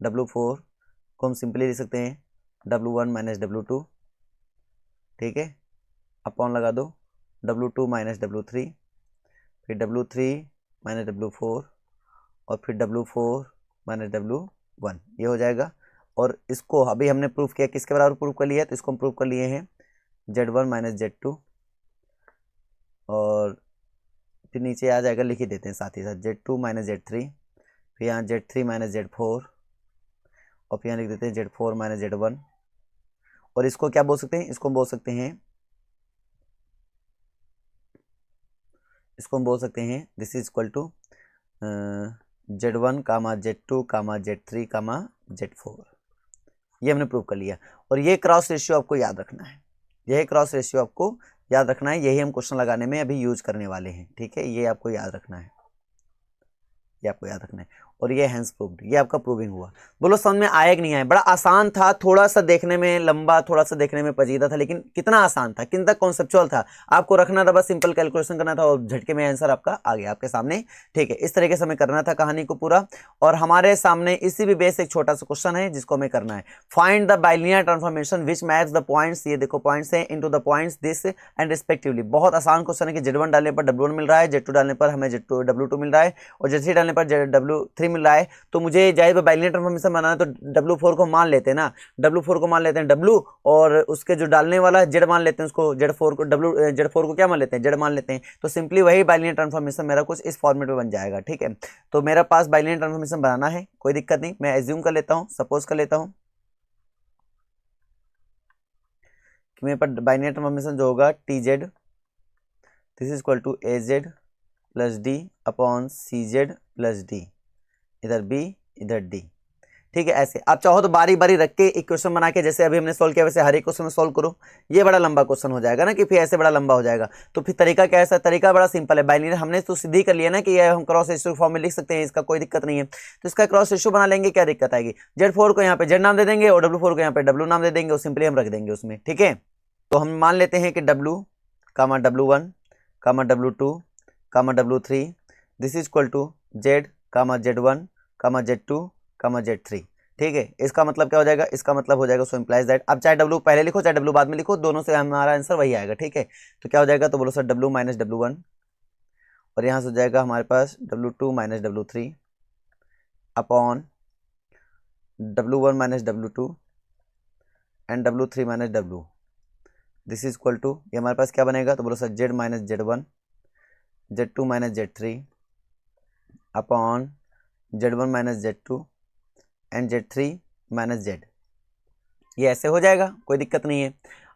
W4 को हम सिंपली लिख सकते हैं W1 माइनस W2, ठीक है, अपॉन लगा दो W2 माइनस W3, फिर W3 माइनस W4 और फिर W4 माइनस W1, ये हो जाएगा। और इसको अभी हमने प्रूफ किया, किसके बराबर प्रूफ कर लिया, तो इसको हम प्रूफ कर लिए हैं Z1 माइनस Z2, और फिर नीचे आ जाएगा, लिख ही देते हैं साथ ही साथ Z2 माइनस Z3, फिर यहाँ Z3 माइनस Z4 और फिर यहाँ लिख देते हैं Z4 माइनस Z1। और इसको क्या बोल सकते हैं, इसको हम बोल सकते हैं this is equal to Z1 comma Z2 comma Z3 comma Z4, ये हमने प्रूव कर लिया। और ये क्रॉस रेशियो आपको याद रखना है, यही क्रॉस रेशियो आपको याद रखना है, यही हम क्वेश्चन लगाने में अभी यूज करने वाले हैं, ठीक है। ये आपको याद रखना है, ये आपको याद रखना है। और ये हैंस प्रूव्ड, ये आपका प्रूविंग हुआ। बोलो समझ में आया कि नहीं आया, बड़ा आसान था, थोड़ा सा देखने में लंबा, थोड़ा सा देखने में पेचीदा था, लेकिन कितना आसान था, कितना कॉन्सेप्चुअल था, आपको रखना था, बस सिंपल कैलकुलेशन करना था और झटके में आंसर आपका आ गया आपके सामने, ठीक है। इस तरीके से हमें करना था कहानी को पूरा। और हमारे सामने इसी भी बेस एक छोटा सा क्वेश्चन है जिसको हमें करना है, find the bilinear transformation which maps the points, ये देखो पॉइंट्स है, into the points this and respectively. बहुत आसान क्वेश्चन है कि Z1 डालने पर W1 मिल रहा है, Z2 डालने पर हमें W2 मिल रहा है और Z3 डालने पर W3 मिल रहा है। तो मुझे जाहिर बाइलिनियर ट्रांसफॉर्मेशन बनाना है, तो W4 को मान लेते हैं ना, W4 को मान लेते हैं W, और उसके जो डालने वाला Z मान लेते हैं, उसको Z4 को Z4 को क्या मान लेते हैं, Z मान लेते हैं। तो सिंपली वही बाइलिनियर ट्रांसफॉर्मेशन मेरा कुछ इस फॉर्मेट में बन जाएगा, ठीक है। तो मेरा पास बाइलिनियर ट्रांसफॉर्मेशन बनाना है, कोई दिक्कत नहीं, मैं एज्यूम कर लेता हूँ, सपोज कर लेता हूँ कि मेरे पास बाइलिनियर ट्रांसफॉर्मेशन जो होगा TZ this is equal to AZ plus D upon C Z plus D, इधर बी इधर डी। ठीक है, ऐसे आप चाहो तो बारी बारी रख के इक्वेशन बना के जैसे अभी हमने सॉल्व किया वैसे हर एक क्वेश्चन में सॉल्व करो। ये बड़ा लंबा क्वेश्चन हो जाएगा ना, कि फिर ऐसे बड़ा लंबा हो जाएगा। तो फिर तरीका क्या है सर? तरीका बड़ा सिंपल है, बाइनरी हमने तो सीधी कर लिया ना कि ये हम क्रॉस रेशियो फॉर्म में लिख सकते हैं, इसका कोई दिक्कत नहीं है। तो इसका क्रॉस रेशियो बना लेंगे, क्या दिक्कत आएगी? Z4 को यहाँ पे Z नाम दे देंगे और W4 को यहाँ पे W नाम दे देंगे और सिंपली हम रख देंगे उसमें। ठीक है, तो हम मान लेते हैं कि W comma W1 comma W2 comma W3 this is equal to Z comma Z1 comma Z2 comma Z3। ठीक है, इसका मतलब क्या हो जाएगा? इसका मतलब हो जाएगा सो इम्प्लाइज दैट, अब चाहे W पहले लिखो चाहे W बाद में लिखो, दोनों से हमारा आंसर वही आएगा। ठीक है, तो क्या हो जाएगा? तो बोलो सर W माइनस W1 और यहाँ से हो जाएगा हमारे पास W2 minus W3 upon W1 minus W2 and W3 minus W, this is equal to, ये हमारे पास क्या बनेगा? तो बोलो sir Z minus Z1 Z2 minus Z3 upon Z1 minus Z2 and Z3 minus Z। ये ऐसे हो जाएगा, कोई दिक्कत नहीं है।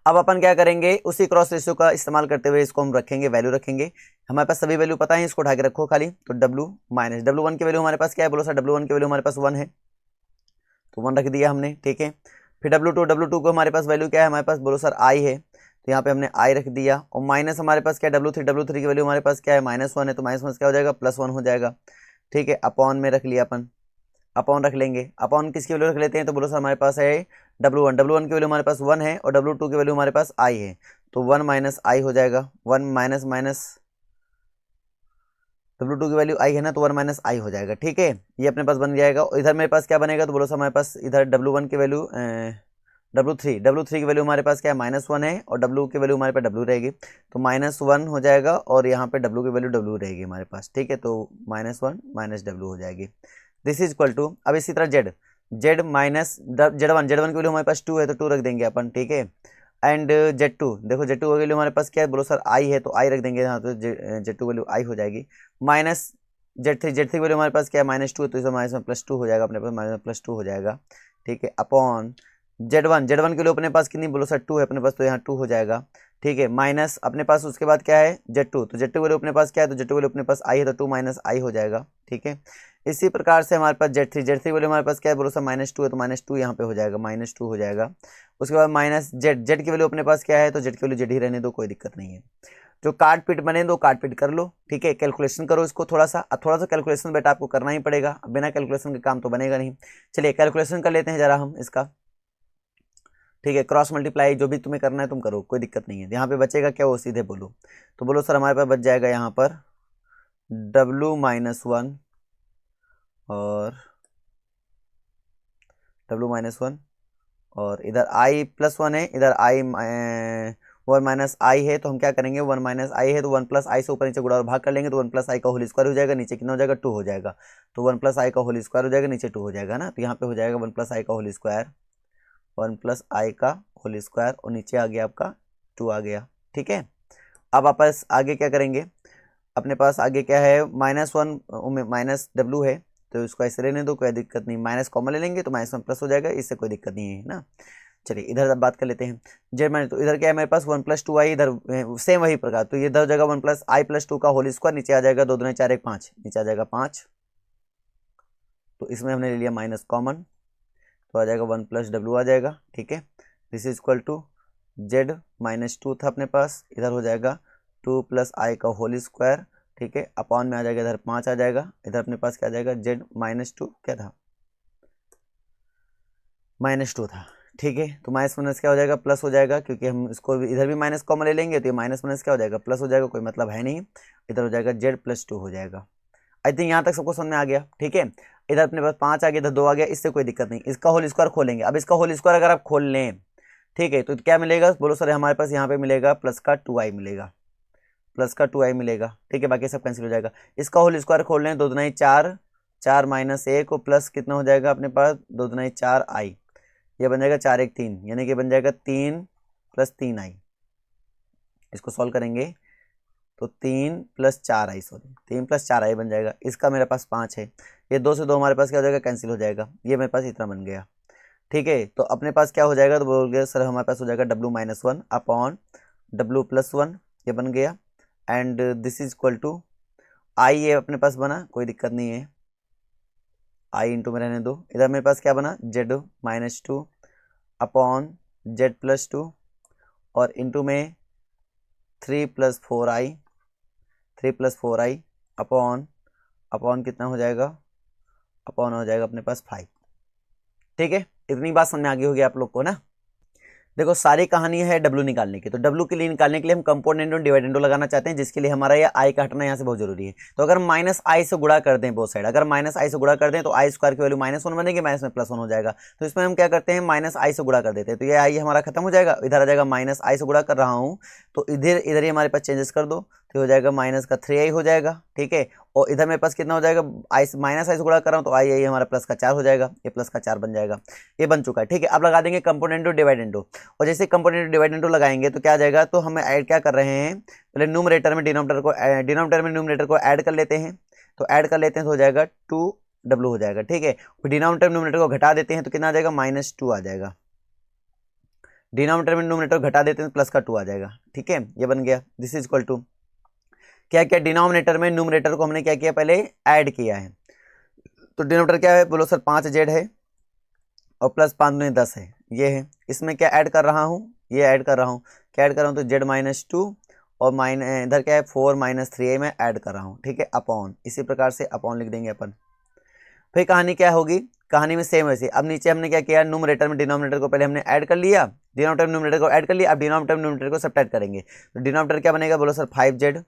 अब अपन क्या करेंगे? उसी क्रॉस रेशियो का इस्तेमाल करते हुए इसको हम रखेंगे, वैल्यू रखेंगे। हमारे पास सभी वैल्यू पता है, इसको उठा के रखो खाली। तो W माइनस W1 की वैल्यू हमारे पास क्या है? बोलो सर W1 की वैल्यू हमारे पास 1 है, तो 1 रख दिया हमने। ठीक है, फिर W2 को हमारे पास वैल्यू क्या है? हमारे पास बोलो सर I है, तो यहाँ पे हमने I रख दिया। और माइनस हमारे पास क्या है? W3 की वैल्यू हमारे पास क्या है? -1 है, तो -1 क्या हो जाएगा? +1 हो जाएगा। ठीक है, अपॉन में रख लिया अपन, अपॉन रख लेंगे। अपॉन किसकी वैल्यू रख लेते हैं? तो बोलो सर हमारे पास है W1 की वैल्यू हमारे पास 1 है और W2 की वैल्यू हमारे पास I है, तो 1 माइनस I हो जाएगा। 1 माइनस W2 की वैल्यू I है ना, तो 1 माइनस I हो जाएगा। ठीक है, ये अपने पास बन जाएगा। और इधर मेरे पास क्या बनेगा? तो बोलो सर हमारे पास इधर W1 की वैल्यू W3 की वैल्यू हमारे पास क्या है? -1 है और W की वैल्यू हमारे पास W रहेगी, तो -1 हो जाएगा और यहाँ पे W की वैल्यू W रहेगी हमारे पास। ठीक है, तो -1 माइनस W हो जाएगी, दिस इज इक्वल टू। अब इसी तरह Z माइनस Z1 की वैल्यू हमारे पास 2 है, तो 2 रख देंगे अपन। ठीक है, एंड Z2, देखो Z2 की वैल्यू हमारे पास क्या है? बोलो सर I है, तो I रख देंगे यहाँ, तो Z2 वैल्यू I हो जाएगी। माइनस Z3 की वैल्यू हमारे पास क्या है? -2 है, तो इसमें माइनस में +2 हो जाएगा अपने पास, -+2 हो जाएगा। ठीक है, अपॉन Z1 की वैल्यू अपने पास कितनी? बोलो सर 2 है अपने पास, तो यहाँ 2 हो जाएगा। ठीक है, माइनस अपने पास उसके बाद क्या है? Z2, तो Z2 वैल्यू अपने पास क्या है? तो Z2 वैल्यू अपने पास I है, तो 2 माइनस I हो जाएगा। ठीक है, इसी प्रकार से हमारे पास Z3 वैल्यू हमारे पास क्या है? बोलो सर -2 है, तो -2 यहाँ पे हो जाएगा, -2 हो जाएगा। उसके बाद माइनस Z की वैल्यू अपने पास क्या है? तो Z की वैल्यू Z ही रहने दो, कोई दिक्कत नहीं है। जो काट पीट बने दो काट पीट कर लो। ठीक है, कैलकुलेशन करो इसको थोड़ा सा कैलकुलेशन बेटा आपको करना ही पड़ेगा, बिना कैलकुलेशन के काम तो बनेगा नहीं। चलिए कैलकुलेशन कर लेते हैं जरा हम इसका। ठीक है, क्रॉस मल्टीप्लाई जो भी तुम्हें करना है तुम करो, कोई दिक्कत नहीं है। यहाँ पे बचेगा क्या? वो सीधे बोलो। तो बोलो सर हमारे पास बच जाएगा यहाँ पर W-1 और W-1 और इधर I+1 है, इधर I 1 - I है, तो हम क्या करेंगे? 1 - I है, तो 1 + I से ऊपर नीचे गुणा और भाग कर लेंगे, तो 1 + I का होल स्क्वायर हो जाएगा, नीचे कितना हो जाएगा? 2 हो जाएगा, तो 1 + I का होल स्क्वायर हो जाएगा, नीचे 2 हो जाएगा ना, तो यहाँ पे हो जाएगा 1 + I का होल स्क्वायर, 1 + I का होल स्क्वायर और नीचे आ गया आपका 2 आ गया। ठीक है, अब आपस आगे क्या करेंगे? अपने पास आगे क्या है? -1 में -W है, तो इसको ऐसे लेने दो, कोई दिक्कत नहीं। माइनस कॉमन ले लेंगे तो -1 प्लस हो जाएगा, इससे कोई दिक्कत नहीं है ना। चलिए इधर अब बात कर लेते हैं। जेड माइनस, तो इधर क्या है मेरे पास? 1 + 2i, इधर सेम वही प्रकार, तो ये इधर हो जाएगा 1 + I + 2 का होल स्क्वायर, नीचे आ जाएगा 2 दूनी 4 1 5, नीचे आ जाएगा 5, तो इसमें हमने ले लिया माइनस कॉमन, तो आ जाएगा 1 + W आ जाएगा। ठीक है, this is equal to Z -2 था अपने पास, इधर हो जाएगा 2 + I का होल स्क्वायर। ठीक है, अपॉन में आ जाएगा इधर 5 आ जाएगा, इधर अपने पास क्या आ जाएगा? Z -2 क्या था? -2 था। ठीक है, तो माइनस क्या हो जाएगा? प्लस हो जाएगा, क्योंकि हम इसको इधर भी माइनस कॉमन ले लेंगे, तो ये माइनस क्या हो जाएगा? प्लस हो जाएगा, कोई मतलब है नहीं। इधर हो जाएगा Z + 2 हो जाएगा। आई थिंक यहाँ तक सबको समझ में आ गया। ठीक है, इधर अपने पास 5 आ गया, इधर 2 आ गया, इससे कोई दिक्कत नहीं। इसका होल स्क्वायर खोलेंगे। अब इसका होल स्क्वायर अगर आप खोल लें, ठीक है, तो क्या मिलेगा? बोलो सर हमारे पास यहाँ पे मिलेगा प्लस का 2i मिलेगा, प्लस का 2i मिलेगा। ठीक है, बाकी सब कैंसिल हो जाएगा। इसका होल स्क्वायर खोल लें, 2 दूनी 4, 4 - 1 और प्लस कितना हो जाएगा अपने पास? 2 दूनी 4i, ये बन जाएगा 4 1 3, यानी कि बन जाएगा 3 + 3i। इसको सॉल्व करेंगे तो 3 + 4i, सॉरी 3 + 4i बन जाएगा। इसका मेरे पास 5 है, ये 2 से 2 हमारे पास क्या हो जाएगा? कैंसिल हो जाएगा, ये मेरे पास इतना बन गया। ठीक है, तो अपने पास क्या हो जाएगा? तो बोल गया सर हमारे पास हो जाएगा W-1 अपॉन W + 1, ये बन गया, and this is equal to I ये अपने पास बना, कोई दिक्कत नहीं है, आई इंटू में रहने दो। इधर मेरे पास क्या बना, Z minus two upon Z plus two और इंटू में 3 + 4i, 3 + 4i अपॉन अपॉन कितना हो जाएगा, अपॉन हो जाएगा अपने पास 5। ठीक है, इतनी बात समझ में आ गई होगी आप लोग को ना। देखो सारी कहानी है डब्ल्यू निकालने की, तो डब्ल्यू के लिए निकालने के लिए हम कंपोनेंट और डिवाइडेंडो लगाना चाहते हैं, जिसके लिए हमारा ये आई का हटना यहाँ से बहुत जरूरी है। तो अगर माइनस आई से गुणा कर दें बोथ साइड, अगर माइनस आई से गुणा कर दें तो आई स्क्वायर की वैल्यू -1 बनेगी, माइनस में +1 हो जाएगा। तो इसमें हम क्या करते हैं, माइनस आई से गुणा कर देते हैं, तो ये आई हमारा खत्म हो जाएगा, इधर आ जाएगा माइनस आई से गुणा कर रहा हूँ, तो इधर इधर ही हमारे पास चेंजेस कर दो, तो हो जाएगा माइनस का 3i हो जाएगा। ठीक है, और इधर मेरे पास कितना हो जाएगा, आई माइनस आई से गुणा कर रहा हूँ तो आई आई हमारा प्लस का 4 हो जाएगा, ये प्लस का 4 बन जाएगा, ये बन चुका है। ठीक है, अब लगा देंगे कंपोनेंट और डिवाइडेंडो, और जैसे कंपोनेंट डिवाइडेंडो लगाएंगे तो क्या आ जाएगा, तो हम ऐड क्या कर रहे हैं, पहले न्यूमरेटर में न्यूमरेटर को ऐड कर लेते हैं, तो ऐड कर लेते हैं तो हो जाएगा 2w हो जाएगा। ठीक है, फिर डिनोमिनेटर न्यूमरेटर को घटा देते हैं तो कितना आ जाएगा, -2 आ जाएगा, डिनोमिनेटर में न्यूमरेटर घटा देते हैं तो प्लस का 2 आ जाएगा। ठीक है, ये बन गया, दिस इज इक्वल टू क्या क्या, डिनोमिनेटर में न्यूमरेटर को हमने क्या किया, पहले ऐड किया है, तो डिनोमिनेटर क्या है, बोलो सर 5z है और प्लस 5 में 10 है, ये है। इसमें क्या ऐड कर रहा हूँ, ये ऐड कर रहा हूँ, क्या ऐड कर रहा हूँ, तो z -2 और इधर क्या है 4 - 3i में ऐड कर रहा हूँ। ठीक है, अपॉन, इसी प्रकार से अपॉन लिख देंगे अपन। फिर कहानी क्या होगी, कहानी में सेम वैसे, अब नीचे हमने क्या किया, न्यूमरेटर में डिनोमिनेटर को पहले हमने ऐड कर लिया, डिनोमिनेटर न्यूमरेटर को ऐड कर लिया, अब डिनोमिनेटर न्यूमरेटर को सब्ट्रैक्ट करेंगे, तो डिनोमिनेटर क्या बनेगा, बोलो सर 5z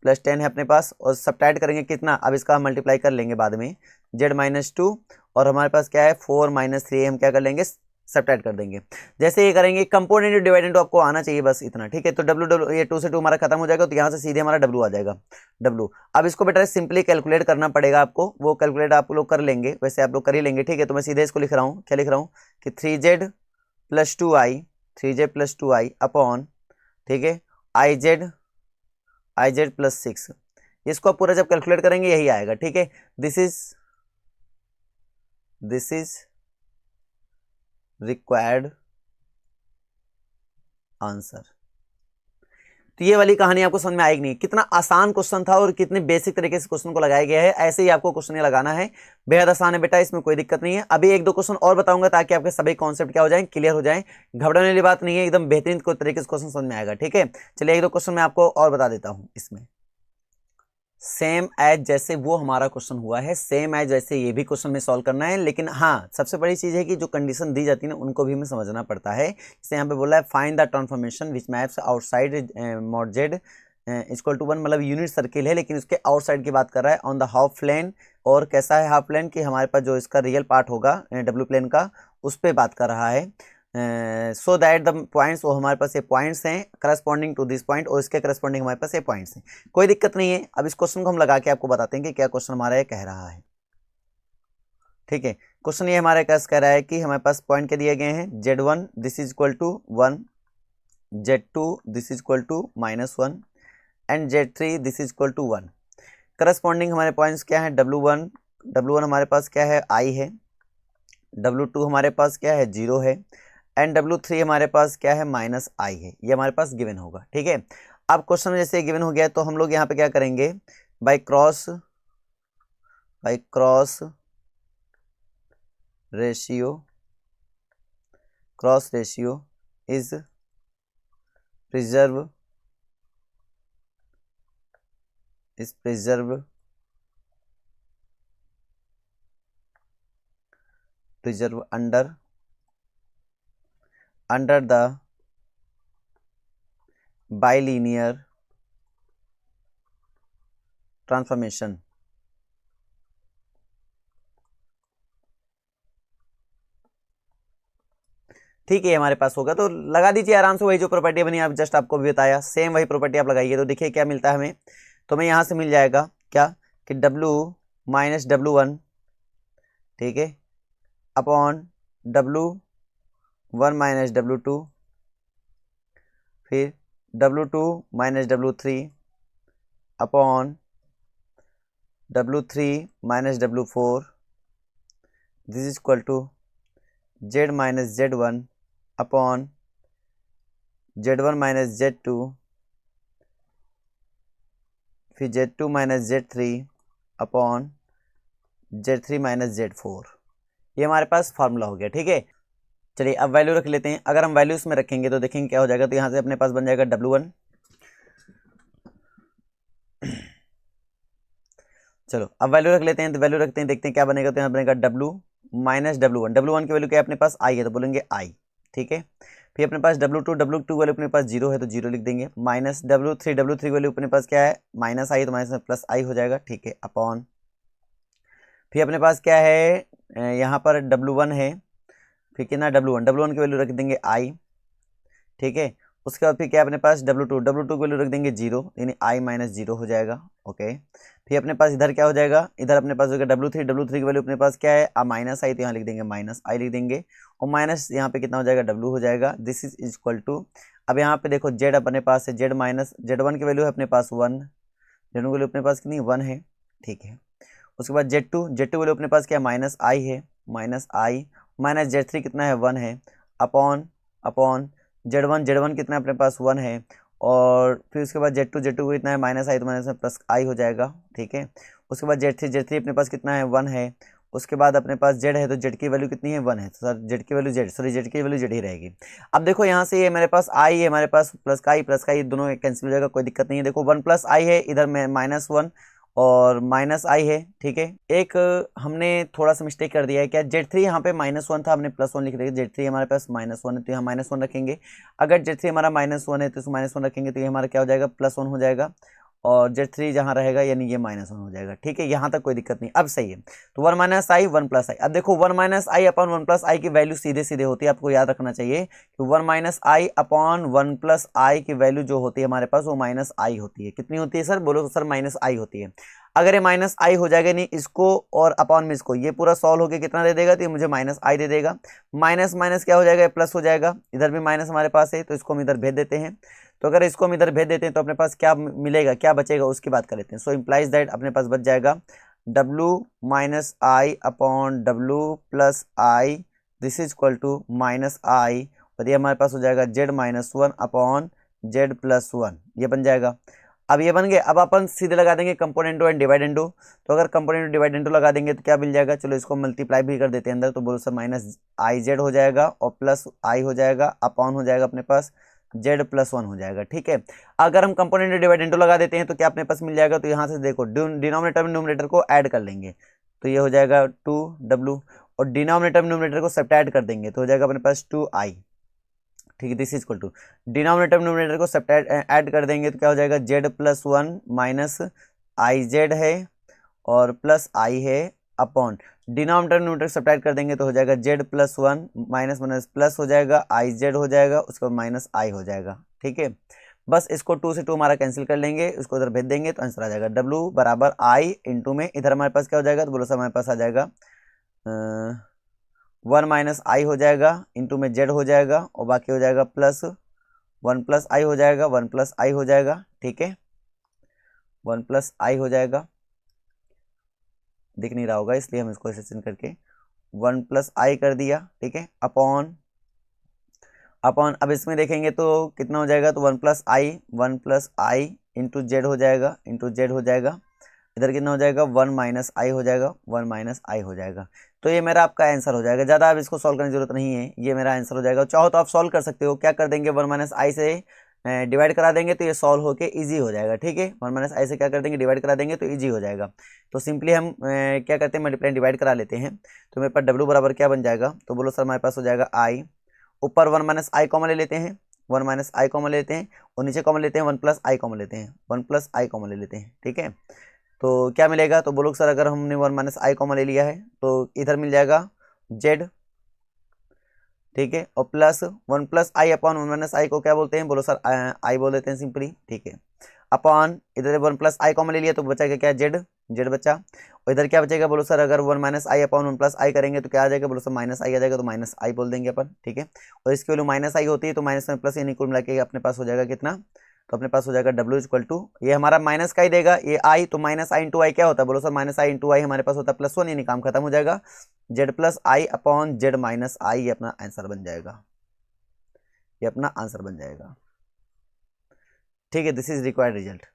+ 10 है अपने पास, और सब्ट्रैक्ट करेंगे कितना, अब इसका मल्टीप्लाई कर लेंगे बाद में, z -2 और हमारे पास क्या है 4 - 3 हम क्या कर लेंगे, सब्ट्रैक्ट कर देंगे। जैसे ये करेंगे कंपोनेंट डिवाइडेंड आपको आना चाहिए बस इतना। ठीक है, तो डब्ल्यू ये 2 से 2 हमारा खत्म हो जाएगा, तो यहाँ से सीधे हमारा डब्ल्यू आ जाएगा, डब्ल्यू। अब इसको बेटा सिंपली कैलकुलेट करना पड़ेगा आपको, वो कैलकुलेट आप लोग कर लेंगे, वैसे आप लोग कर ही लेंगे। ठीक है, तो मैं सीधे इसको लिख रहा हूँ, क्या लिख रहा हूँ कि 3z + 2i, 3z + 2i upon, ठीक है, iz + 6, इसको आप पूरा जब कैलकुलेट करेंगे यही आएगा। ठीक है, दिस इज रिक्वायर्ड आंसर। तो ये वाली कहानी आपको समझ में आएगी नहीं, कितना आसान क्वेश्चन था और कितने बेसिक तरीके से क्वेश्चन को लगाया गया है। ऐसे ही आपको क्वेश्चन लगाना है, बेहद आसान है बेटा, इसमें कोई दिक्कत नहीं है। अभी 1-2 क्वेश्चन और बताऊंगा ताकि आपके सभी कॉन्सेप्ट क्या हो जाए, क्लियर हो जाए। घबराने वाली बात नहीं है, एकदम बेहतरीन तरीके से क्वेश्चन समझ में आएगा। ठीक है, चलिए 1-2 क्वेश्चन मैं आपको और बता देता हूँ। इसमें सेम एज जैसे वो हमारा क्वेश्चन हुआ है, सेम एज वैसे ये भी क्वेश्चन में सॉल्व करना है, लेकिन हाँ सबसे बड़ी चीज है कि जो कंडीशन दी जाती है ना उनको भी हमें समझना पड़ता है। जैसे यहाँ पे बोला है find the transformation which maps outside mod Z equal to 1, मतलब यूनिट सर्किल है लेकिन उसके आउटसाइड की बात कर रहा है, ऑन द हाफ प्लेन। और कैसा है हाफ प्लेन, कि हमारे पास जो इसका रियल पार्ट होगा डब्ल्यू प्लेन का, उस पर बात कर रहा है। सो दैट द पॉइंट्स, वो हमारे पास ये पॉइंट्स हैं करस्पॉन्डिंग टू दिस पॉइंट, और इसके करस्पॉन्डिंग हमारे पास ये पॉइंट्स हैं। कोई दिक्कत नहीं है, अब इस क्वेश्चन को हम लगा के आपको बताते हैं कि क्या क्वेश्चन हमारा ये कह रहा है। ठीक है, क्वेश्चन ये हमारे कैसे कह रहा है कि हमारे पास पॉइंट के दिए गए हैं, z1 this is equal to 1, z2 this is equal to -1 and z3 this is equal to 1। Corresponding हमारे पॉइंट्स क्या है, w1 हमारे पास क्या है, i है, w2 हमारे पास क्या है, 0 है, एंड w3 हमारे पास क्या है, -i है। ये हमारे पास गिवन होगा। ठीक है, अब क्वेश्चन में जैसे गिवन हो गया तो हम लोग यहाँ पे क्या करेंगे, by cross ratio is preserve under the bilinear transformation. ठीक है, हमारे पास होगा तो लगा दीजिए आराम से, वही जो प्रॉपर्टी बनी आप जस्ट आपको भी बताया, सेम वही प्रॉपर्टी आप लगाइए तो देखिए क्या मिलता है हमें। तो हमें यहाँ से मिल जाएगा क्या, कि w - w1, ठीक है, अपॉन w1 - w2, फिर w2 - w3 upon w3 - w4, this is equal to z - z1 upon z1 - z2 फिर Z2 minus Z3 upon Z3 minus Z4, ये हमारे पास फार्मूला हो गया। ठीक है, चलिए अब वैल्यू रख लेते हैं। अगर हम वैल्यू इसमें रखेंगे तो देखेंगे क्या हो जाएगा। तो यहाँ से अपने पास बन जाएगा W1, चलो अब वैल्यू रख लेते हैं। तो वैल्यू रखते हैं, देखते हैं क्या बनेगा। तो यहाँ बनेगा W माइनस W1, W1 की वैल्यू क्या है अपने पास I है, तो बोलेंगे I। ठीक है, फिर अपने पास W2 वैल्यू अपने पास 0 है तो 0 लिख देंगे। माइनस W3 वैल्यू अपने पास क्या है, माइनस I, तो माइनस में प्लस I हो जाएगा। ठीक है, अपॉन फिर अपने पास क्या है, यहाँ पर W1 है, फिर कितना W1 की वैल्यू रख देंगे I। ठीक है, उसके बाद फिर क्या अपने पास W2 की वैल्यू रख देंगे 0, यानी I माइनस 0 हो जाएगा। ओके, फिर अपने पास इधर क्या हो जाएगा, इधर अपने पास हो गया W3 की वैल्यू अपने पास क्या है, माइनस I, तो यहाँ लिख देंगे माइनस I लिख देंगे, और माइनस यहाँ पे कितना हो जाएगा W हो जाएगा। दिस इज इक्वल टू, अब यहाँ पे देखो Z अपने पास है, Z माइनस Z1 की वैल्यू है अपने पास 1, Z1 की वैल्यू अपने पास कितनी 1 है। ठीक है, उसके बाद Z2 वैल्यू अपने पास क्या माइनस I है, माइनस I माइनस Z3 कितना है 1 है, अपॉन अपॉन Z1 कितना अपने पास 1 है, और फिर उसके बाद Z2 कितना है माइनस I, तो माइनस में प्लस I हो जाएगा। ठीक है, उसके बाद Z3 अपने पास कितना है 1 है, उसके बाद अपने पास Z है, तो Z की वैल्यू कितनी है 1 है, सर Z की वैल्यू Z की वैल्यू Z ही रहेगी। अब देखो यहाँ से ये मेरे पास I है, हमारे पास प्लस का I दोनों कैंसिल हो जाएगा, कोई दिक्कत नहीं है। देखो 1 प्लस I है, इधर में माइनस 1 और माइनस I है। ठीक है, एक हमने थोड़ा सा मिस्टेक कर दिया है, क्या Z3 यहाँ पे -1 था, हमने +1 लिख दिया। Z3 हमारे पास -1 है तो यहाँ -1 रखेंगे। अगर Z3 हमारा -1 है तो इस -1 रखेंगे तो ये हमारा क्या हो जाएगा, +1 हो जाएगा, और Z3 जहाँ रहेगा यानी ये -1 हो जाएगा। ठीक है, यहाँ तक कोई दिक्कत नहीं, अब सही है। तो 1 माइनस I 1 प्लस I, अब देखो 1 minus I upon 1 plus I की वैल्यू सीधे सीधे होती है, आपको याद रखना चाहिए कि 1 minus I upon 1 plus I की वैल्यू जो होती है हमारे पास वो माइनस I होती है। कितनी होती है सर, बोलो सर माइनस I होती है। अगर ये माइनस I हो जाएगा, नहीं इसको और अपॉन में इसको, ये पूरा सॉल्व होकर कितना दे देगा, तो ये मुझे माइनस I दे देगा। माइनस माइनस क्या हो जाएगा, प्लस हो जाएगा, इधर भी माइनस हमारे पास है तो इसको हम इधर भेज देते हैं। तो अगर इसको हम इधर भेज देते हैं तो अपने पास क्या मिलेगा, क्या बचेगा उसकी बात कर लेते हैं। सो इम्प्लाइज दैट अपने पास बच जाएगा W minus I upon W plus I, this is equal to minus I, और ये हमारे पास हो जाएगा Z minus 1 upon Z plus 1, ये बन जाएगा। अब ये बन गए, अब अपन सीधे लगा देंगे कंपोनेंटो एंड डिवाइड एंडो। तो अगर कंपोनेंटो डिवाइड एंडो लगा देंगे तो क्या मिल जाएगा, चलो इसको मल्टीप्लाई भी कर देते हैं अंदर। तो बोलो सर माइनस IZ हो जाएगा और प्लस I हो जाएगा, अपॉन हो जाएगा अपने पास Z प्लस 1 हो जाएगा। ठीक है, अगर हम कंपोनेंट डिवाइड इनटू लगा देते हैं तो क्या अपने पास मिल जाएगा, तो यहाँ से देखो डिनोमिनेटर में न्यूमरेटर को ऐड कर लेंगे तो ये हो जाएगा 2W, और डिनोमिनेटर में न्यूमरेटर को सब्ट्रैक्ट कर देंगे तो हो जाएगा अपने पास 2I। ठीक है, this is equal to denominator में न्यूमरेटर को सब्ट्रैक्ट ऐड कर देंगे तो क्या हो जाएगा, Z प्लस 1 माइनस IZ है और प्लस I है, अपॉन डिनोमिनेटर न्यूमरेटर सब्ट्रैक्ट कर देंगे तो हो जाएगा Z plus 1 minus minus plus हो जाएगा, IZ हो जाएगा, उसके बाद माइनस I हो जाएगा। ठीक है, बस इसको 2 से 2 हमारा कैंसिल कर लेंगे, उसको इधर भेज देंगे तो आंसर आ जाएगा W बराबर I इंटू में इधर हमारे पास क्या हो जाएगा, तो बोलो सर हमारे पास आ जाएगा 1 माइनस I हो जाएगा, इंटू में Z हो जाएगा, और बाकी हो जाएगा प्लस 1 प्लस I हो जाएगा, 1 प्लस I हो जाएगा। ठीक है, 1 प्लस I हो जाएगा, दिख नहीं रहा होगा इसलिए हम इसको ऐसे चेंज करके 1 प्लस I कर दिया। ठीक है, अपॉन अपॉन अब इसमें देखेंगे तो कितना हो जाएगा, तो 1 प्लस I इंटू Z हो जाएगा, इंटू Z हो जाएगा, इधर कितना हो जाएगा 1 माइनस I हो जाएगा, 1 माइनस I हो जाएगा। तो ये मेरा आपका आंसर हो जाएगा, ज़्यादा आप इसको सॉल्व करने की जरूरत नहीं है, ये मेरा आंसर हो जाएगा। चाहो तो आप सॉल्व कर सकते हो, क्या कर देंगे 1 माइनस I से डिवाइड करा देंगे तो ये सॉल्व होके इजी हो जाएगा। ठीक है, 1 माइनस I से क्या कर देंगे, डिवाइड करा देंगे तो इजी हो जाएगा। तो सिंपली हम क्या करते हैं, मल्टीप्लाई डिवाइड करा लेते हैं। तो मेरे पास W बराबर क्या बन जाएगा, तो बोलो सर हमारे पास हो जाएगा I, ऊपर 1 माइनस I कॉमन ले लेते हैं, 1 माइनस I कॉमन ले लेते हैं, और नीचे कॉमन लेते हैं 1 प्लस I कॉमन लेते हैं, 1 प्लस I कॉमन ले लेते हैं। ठीक है, तो क्या मिलेगा, तो बोलो सर अगर हमने 1 माइनस I कॉमन ले लिया है तो इधर मिल जाएगा Z। ठीक है, और plus 1 plus I upon 1 minus I को क्या बोलते हैं, बोलो सर I बोल देते हैं सिंपली। ठीक है, अपॉन इधर 1 प्लस I कॉमन ले लिया तो बचेगा क्या, Z बचा, और इधर क्या बचेगा, बोलो सर अगर 1 minus I upon 1 plus I करेंगे तो क्या आ जाएगा, बोलो सर माइनस I आ जाएगा, तो माइनस I बोल देंगे अपन। ठीक है, और इसकी वैल्यू माइनस I होती है तो माइनस में प्लस यानी कुल मिला के अपने पास हो जाएगा कितना, तो अपने पास हो जाएगा W इक्वल टू, ये हमारा माइनस का ही देगा, ये I, तो माइनस I इंटू आई क्या होता है, बोलो सर माइनस I इंटू आई हमारे पास होता है +1, यानी काम खत्म हो जाएगा। Z plus I upon Z minus I, ये अपना आंसर बन जाएगा, ये अपना आंसर बन जाएगा। ठीक है, दिस इज रिक्वायर्ड रिजल्ट।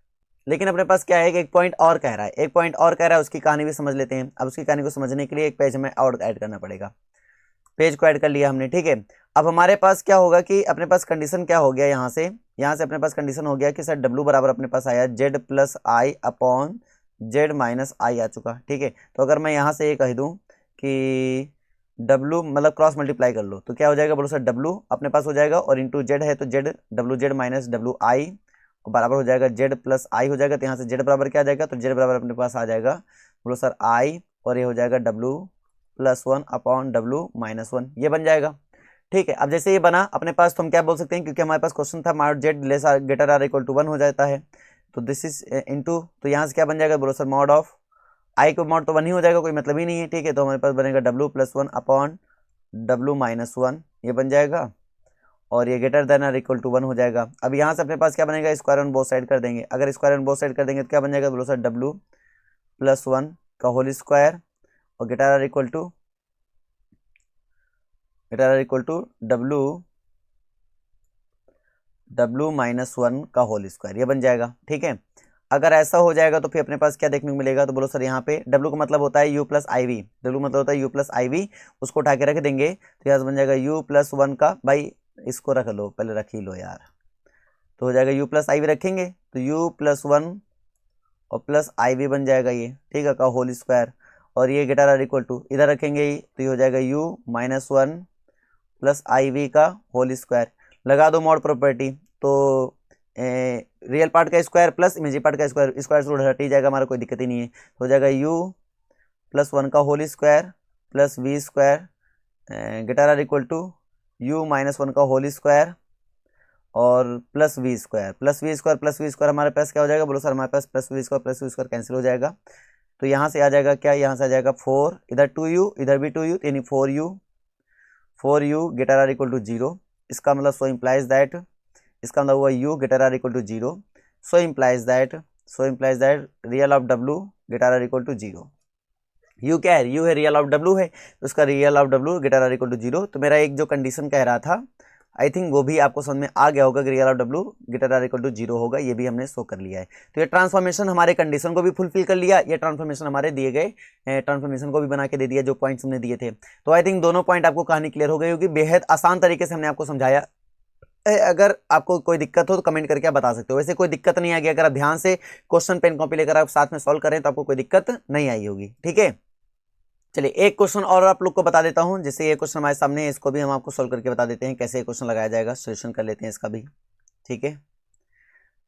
लेकिन अपने पास क्या है कि एक पॉइंट और कह रहा है, एक पॉइंट और कह रहा है, उसकी कहानी भी समझ लेते हैं। अब उसकी कहानी को समझने के लिए एक पेज हमें और ऐड करना पड़ेगा। पेज को ऐड कर लिया हमने, ठीक है। अब हमारे पास क्या होगा कि अपने पास कंडीशन क्या हो गया, यहाँ से अपने पास कंडीशन हो गया कि सर डब्ल्यू बराबर अपने पास आया जेड प्लस आई अपॉन जेड माइनस आई आ चुका, ठीक है। तो अगर मैं यहाँ से ये कह दूँ कि डब्ल्यू मतलब क्रॉस मल्टीप्लाई कर लो तो क्या हो जाएगा, बोलो सर डब्ल्यू अपने पास हो जाएगा और इंटू जेड है तो Z, W Z minus W I बराबर हो जाएगा जेड प्लस आई हो जाएगा। तो यहाँ से जेड बराबर क्या आ जाएगा, तो जेड बराबर अपने पास आ जाएगा, बोलो सर आई, और ये हो जाएगा W plus one upon W minus one, ये बन जाएगा, ठीक है। अब जैसे ये बना अपने पास तो हम क्या बोल सकते हैं, क्योंकि हमारे पास क्वेश्चन था mod Z less greater or equal to 1 हो जाता है, तो दिस इज इनटू, तो यहाँ से क्या बन जाएगा, बोलो सर मॉड ऑफ आई को मॉड तो 1 ही हो जाएगा, कोई मतलब ही नहीं है, ठीक है। तो हमारे पास बनेगा W plus one upon W minus one, ये बन जाएगा, और ये greater than or equal to 1 हो जाएगा। अब यहाँ से अपने पास क्या बनेगा, स्क्वायर ऑन बोथ साइड कर देंगे। अगर स्क्वायर ऑन बोथ साइड कर देंगे तो क्या बन जाएगा, बोलो सर डब्ल्यू प्लस वन का होल स्क्वायर और greater or equal to W minus one का होल स्क्वायर, ये बन जाएगा, ठीक है। अगर ऐसा हो जाएगा तो फिर अपने पास क्या देखने को मिलेगा, तो बोलो सर यहाँ पे डब्ल्यू का मतलब होता है U plus I V, W मतलब होता है यू प्लस आई वी, उसको उठा के रख देंगे तो यहाँ से बन जाएगा यू प्लस वन का, भाई इसको रख लो, पहले रख ही लो यार, तो हो जाएगा यू प्लस आई वी रखेंगे तो यू प्लस वन और प्लस आई वी बन जाएगा ये, ठीक है, का होल स्क्वायर, और ये ग्रेटर आर इक्वल टू इधर रखेंगे ही तो ये हो जाएगा U minus one plus I V का होल स्क्वायर। लगा दो मॉड प्रॉपर्टी, तो रियल पार्ट का स्क्वायर प्लस इमेजिनरी पार्ट का स्क्वायर, स्क्वायर से हट ही जाएगा, हमारा कोई दिक्कत ही नहीं है। तो हो जाएगा यू प्लस वन का whole square plus V square greater or equal to U minus one का होल स्क्वायर और प्लस वी स्क्वायर हमारे पास क्या हो जाएगा, बोलो सर हमारे पास प्लस वी स्क्वायर कैंसिल हो जाएगा। तो यहाँ से आ जाएगा क्या, यहाँ से आ जाएगा 4, इधर 2u इधर भी 2u, यानी 4u greater or equal to 0। इसका मतलब सो इम्प्लाइज दैट, इसका मतलब हुआ u greater or equal to 0, so implies that real of w greater or equal to 0। u क्या है, u है रियल ऑफ w है, तो उसका real of w greater or equal to 0। तो मेरा एक जो कंडीशन कह रहा था आई थिंक वो भी आपको समझ में आ गया होगा कि real of W greater or equal to 0 होगा, ये भी हमने शो कर लिया है। तो ये ट्रांसफॉर्मेशन हमारे कंडीशन को भी फुलफिल कर लिया, ये ट्रांसफॉर्मेशन हमारे दिए गए ट्रांसफॉर्मेशन को भी बना के दे दिया जो पॉइंट्स हमने दिए थे। तो आई थिंक दोनों पॉइंट आपको कहानी क्लियर हो गई होगी, बेहद आसान तरीके से हमने आपको समझाया। अगर आपको कोई दिक्कत हो तो कमेंट करके आप बता सकते हो, वैसे कोई दिक्कत नहीं आ गई, अगर आप ध्यान से क्वेश्चन पेन कॉपी लेकर आप साथ में सॉल्व करें तो आपको कोई दिक्कत नहीं आई होगी, ठीक है। चलिए एक क्वेश्चन और आप लोग को बता देता हूं, जैसे ये क्वेश्चन हमारे सामने है, इसको भी हम आपको सोल्व करके बता देते हैं कैसे क्वेश्चन लगाया जाएगा, सोल्यूशन कर लेते हैं इसका भी, ठीक है।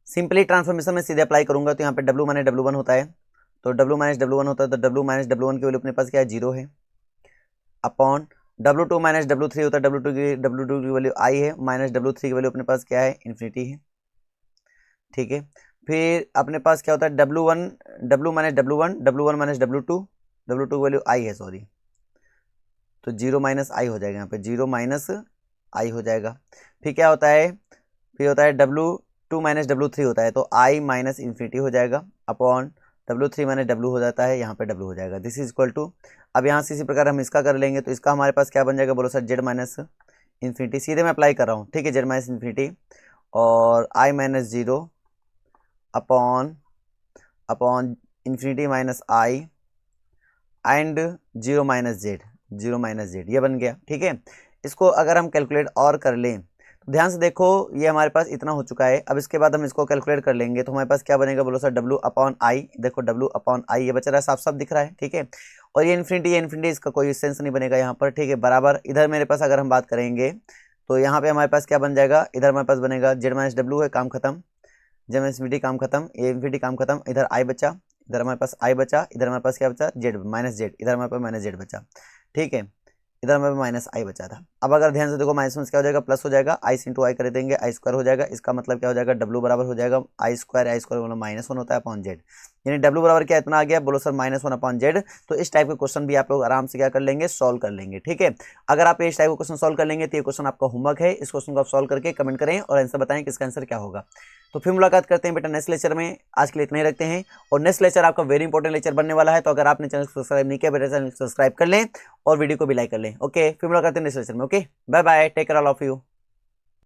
सिंपली ट्रांसफॉर्मेशन में सीधे अप्लाई करूंगा तो यहाँ पे डब्ल्यू माइनस डब्ल्यू वन होता है, तो डब्ल्यू माइनस डब्ल्यू वन होता है, तो डब्ल्यू माइनस डब्ल्यू वन की वैल्यू अपने पास क्या है 0 है, upon W two minus W three होता है, डब्ल्यू टू की वैल्यू आई है, माइनस डब्ल्यू थ्री की वैल्यू अपने पास क्या है इन्फिनिटी है, ठीक है। फिर अपने पास क्या होता है W minus W one minus W two की वैल्यू आई है, सॉरी, तो 0 माइनस आई हो जाएगा, यहाँ पे 0 माइनस आई हो जाएगा। फिर क्या होता है, फिर होता है W2 माइनस W3 होता है, तो I माइनस इन्फिनिटी हो जाएगा, अपॉन W3 माइनस W हो जाता है, यहाँ पे W हो जाएगा, दिस इज इक्वल टू। अब यहाँ से इसी प्रकार हम इसका कर लेंगे तो इसका हमारे पास क्या बन जाएगा, बोलो सर Z माइनस इन्फिनिटी, सीधे मैं अप्लाई कर रहा हूँ, ठीक है, Z माइनस इन्फिनिटी और I minus 0 upon infinity minus I and 0 minus Z, ये बन गया, ठीक है। इसको अगर हम कैलकुलेट और कर लें तो ध्यान से देखो, ये हमारे पास इतना हो चुका है। अब इसके बाद हम इसको कैलकुलेट कर लेंगे तो हमारे पास क्या बनेगा, बोलो सर W अपॉन आई, देखो W अपॉन आई ये बच रहा है, साफ साफ दिख रहा है, ठीक है। और ये इन्फिनिटी इसका कोई सेंस नहीं बनेगा यहाँ पर, ठीक है, बराबर। इधर मेरे पास अगर हम बात करेंगे तो यहाँ पे हमारे पास क्या बन जाएगा, इधर हमारे पास बनेगा Z माइनस डब्ल्यू है, काम खत्म, Z माइनस इन्फिनिटी काम खत्म, ये इन्फिनिटी काम खत्म, इधर आई बचा, इधर हमारे पास आई बचा, इधर हमारे पास क्या बचा जेड माइनस जेड, इधर हमारे पास माइनस जेड बचा, ठीक है, इधर हमारे पास माइनस आई बचा था। अब अगर ध्यान से देखो माइनस में क्या हो जाएगा, प्लस हो जाएगा, आई इंटू आई कर देंगे, आई स्क्वायर हो जाएगा, इसका मतलब क्या हो जाएगा डब्ल्यू बराबर हो जाएगा आई स्क्वायर मतलब -1 होता है अपॉन जेड, यानी डब्ल्यू बराबर क्या इतना आ गया, बोलो सर -1 अपॉन जेड। तो इस टाइप के क्वेश्चन भी आप लोग आराम से क्या कर लेंगे, सॉल्व कर लेंगे, ठीक है। अगर आप इस टाइप का क्वेश्चन सॉल्व कर लेंगे तो ये क्वेश्चन आपका होमवर्क है, इस क्वेश्चन को आप सॉल्व करके कमेंट करें और आंसर बताएं कि इसका आंसर क्या होगा। तो फिर मुलाकात करते हैं बेटा नेक्स्ट लेक्चर में, आज के लिए इतना ही रखते हैं। और नेक्स्ट लेक्चर आपका वेरी इंपॉर्टेंट लेक्चर बनने वाला है, तो अगर आपने चैनल को सब्सक्राइब नहीं किया बेटा चैनल को सब्सक्राइब कर लें और वीडियो को भी लाइक कर लें। ओके, फिर मुलाकात करते हैं नेक्स्ट लेक्चर में। Okay, bye bye, take care all of you.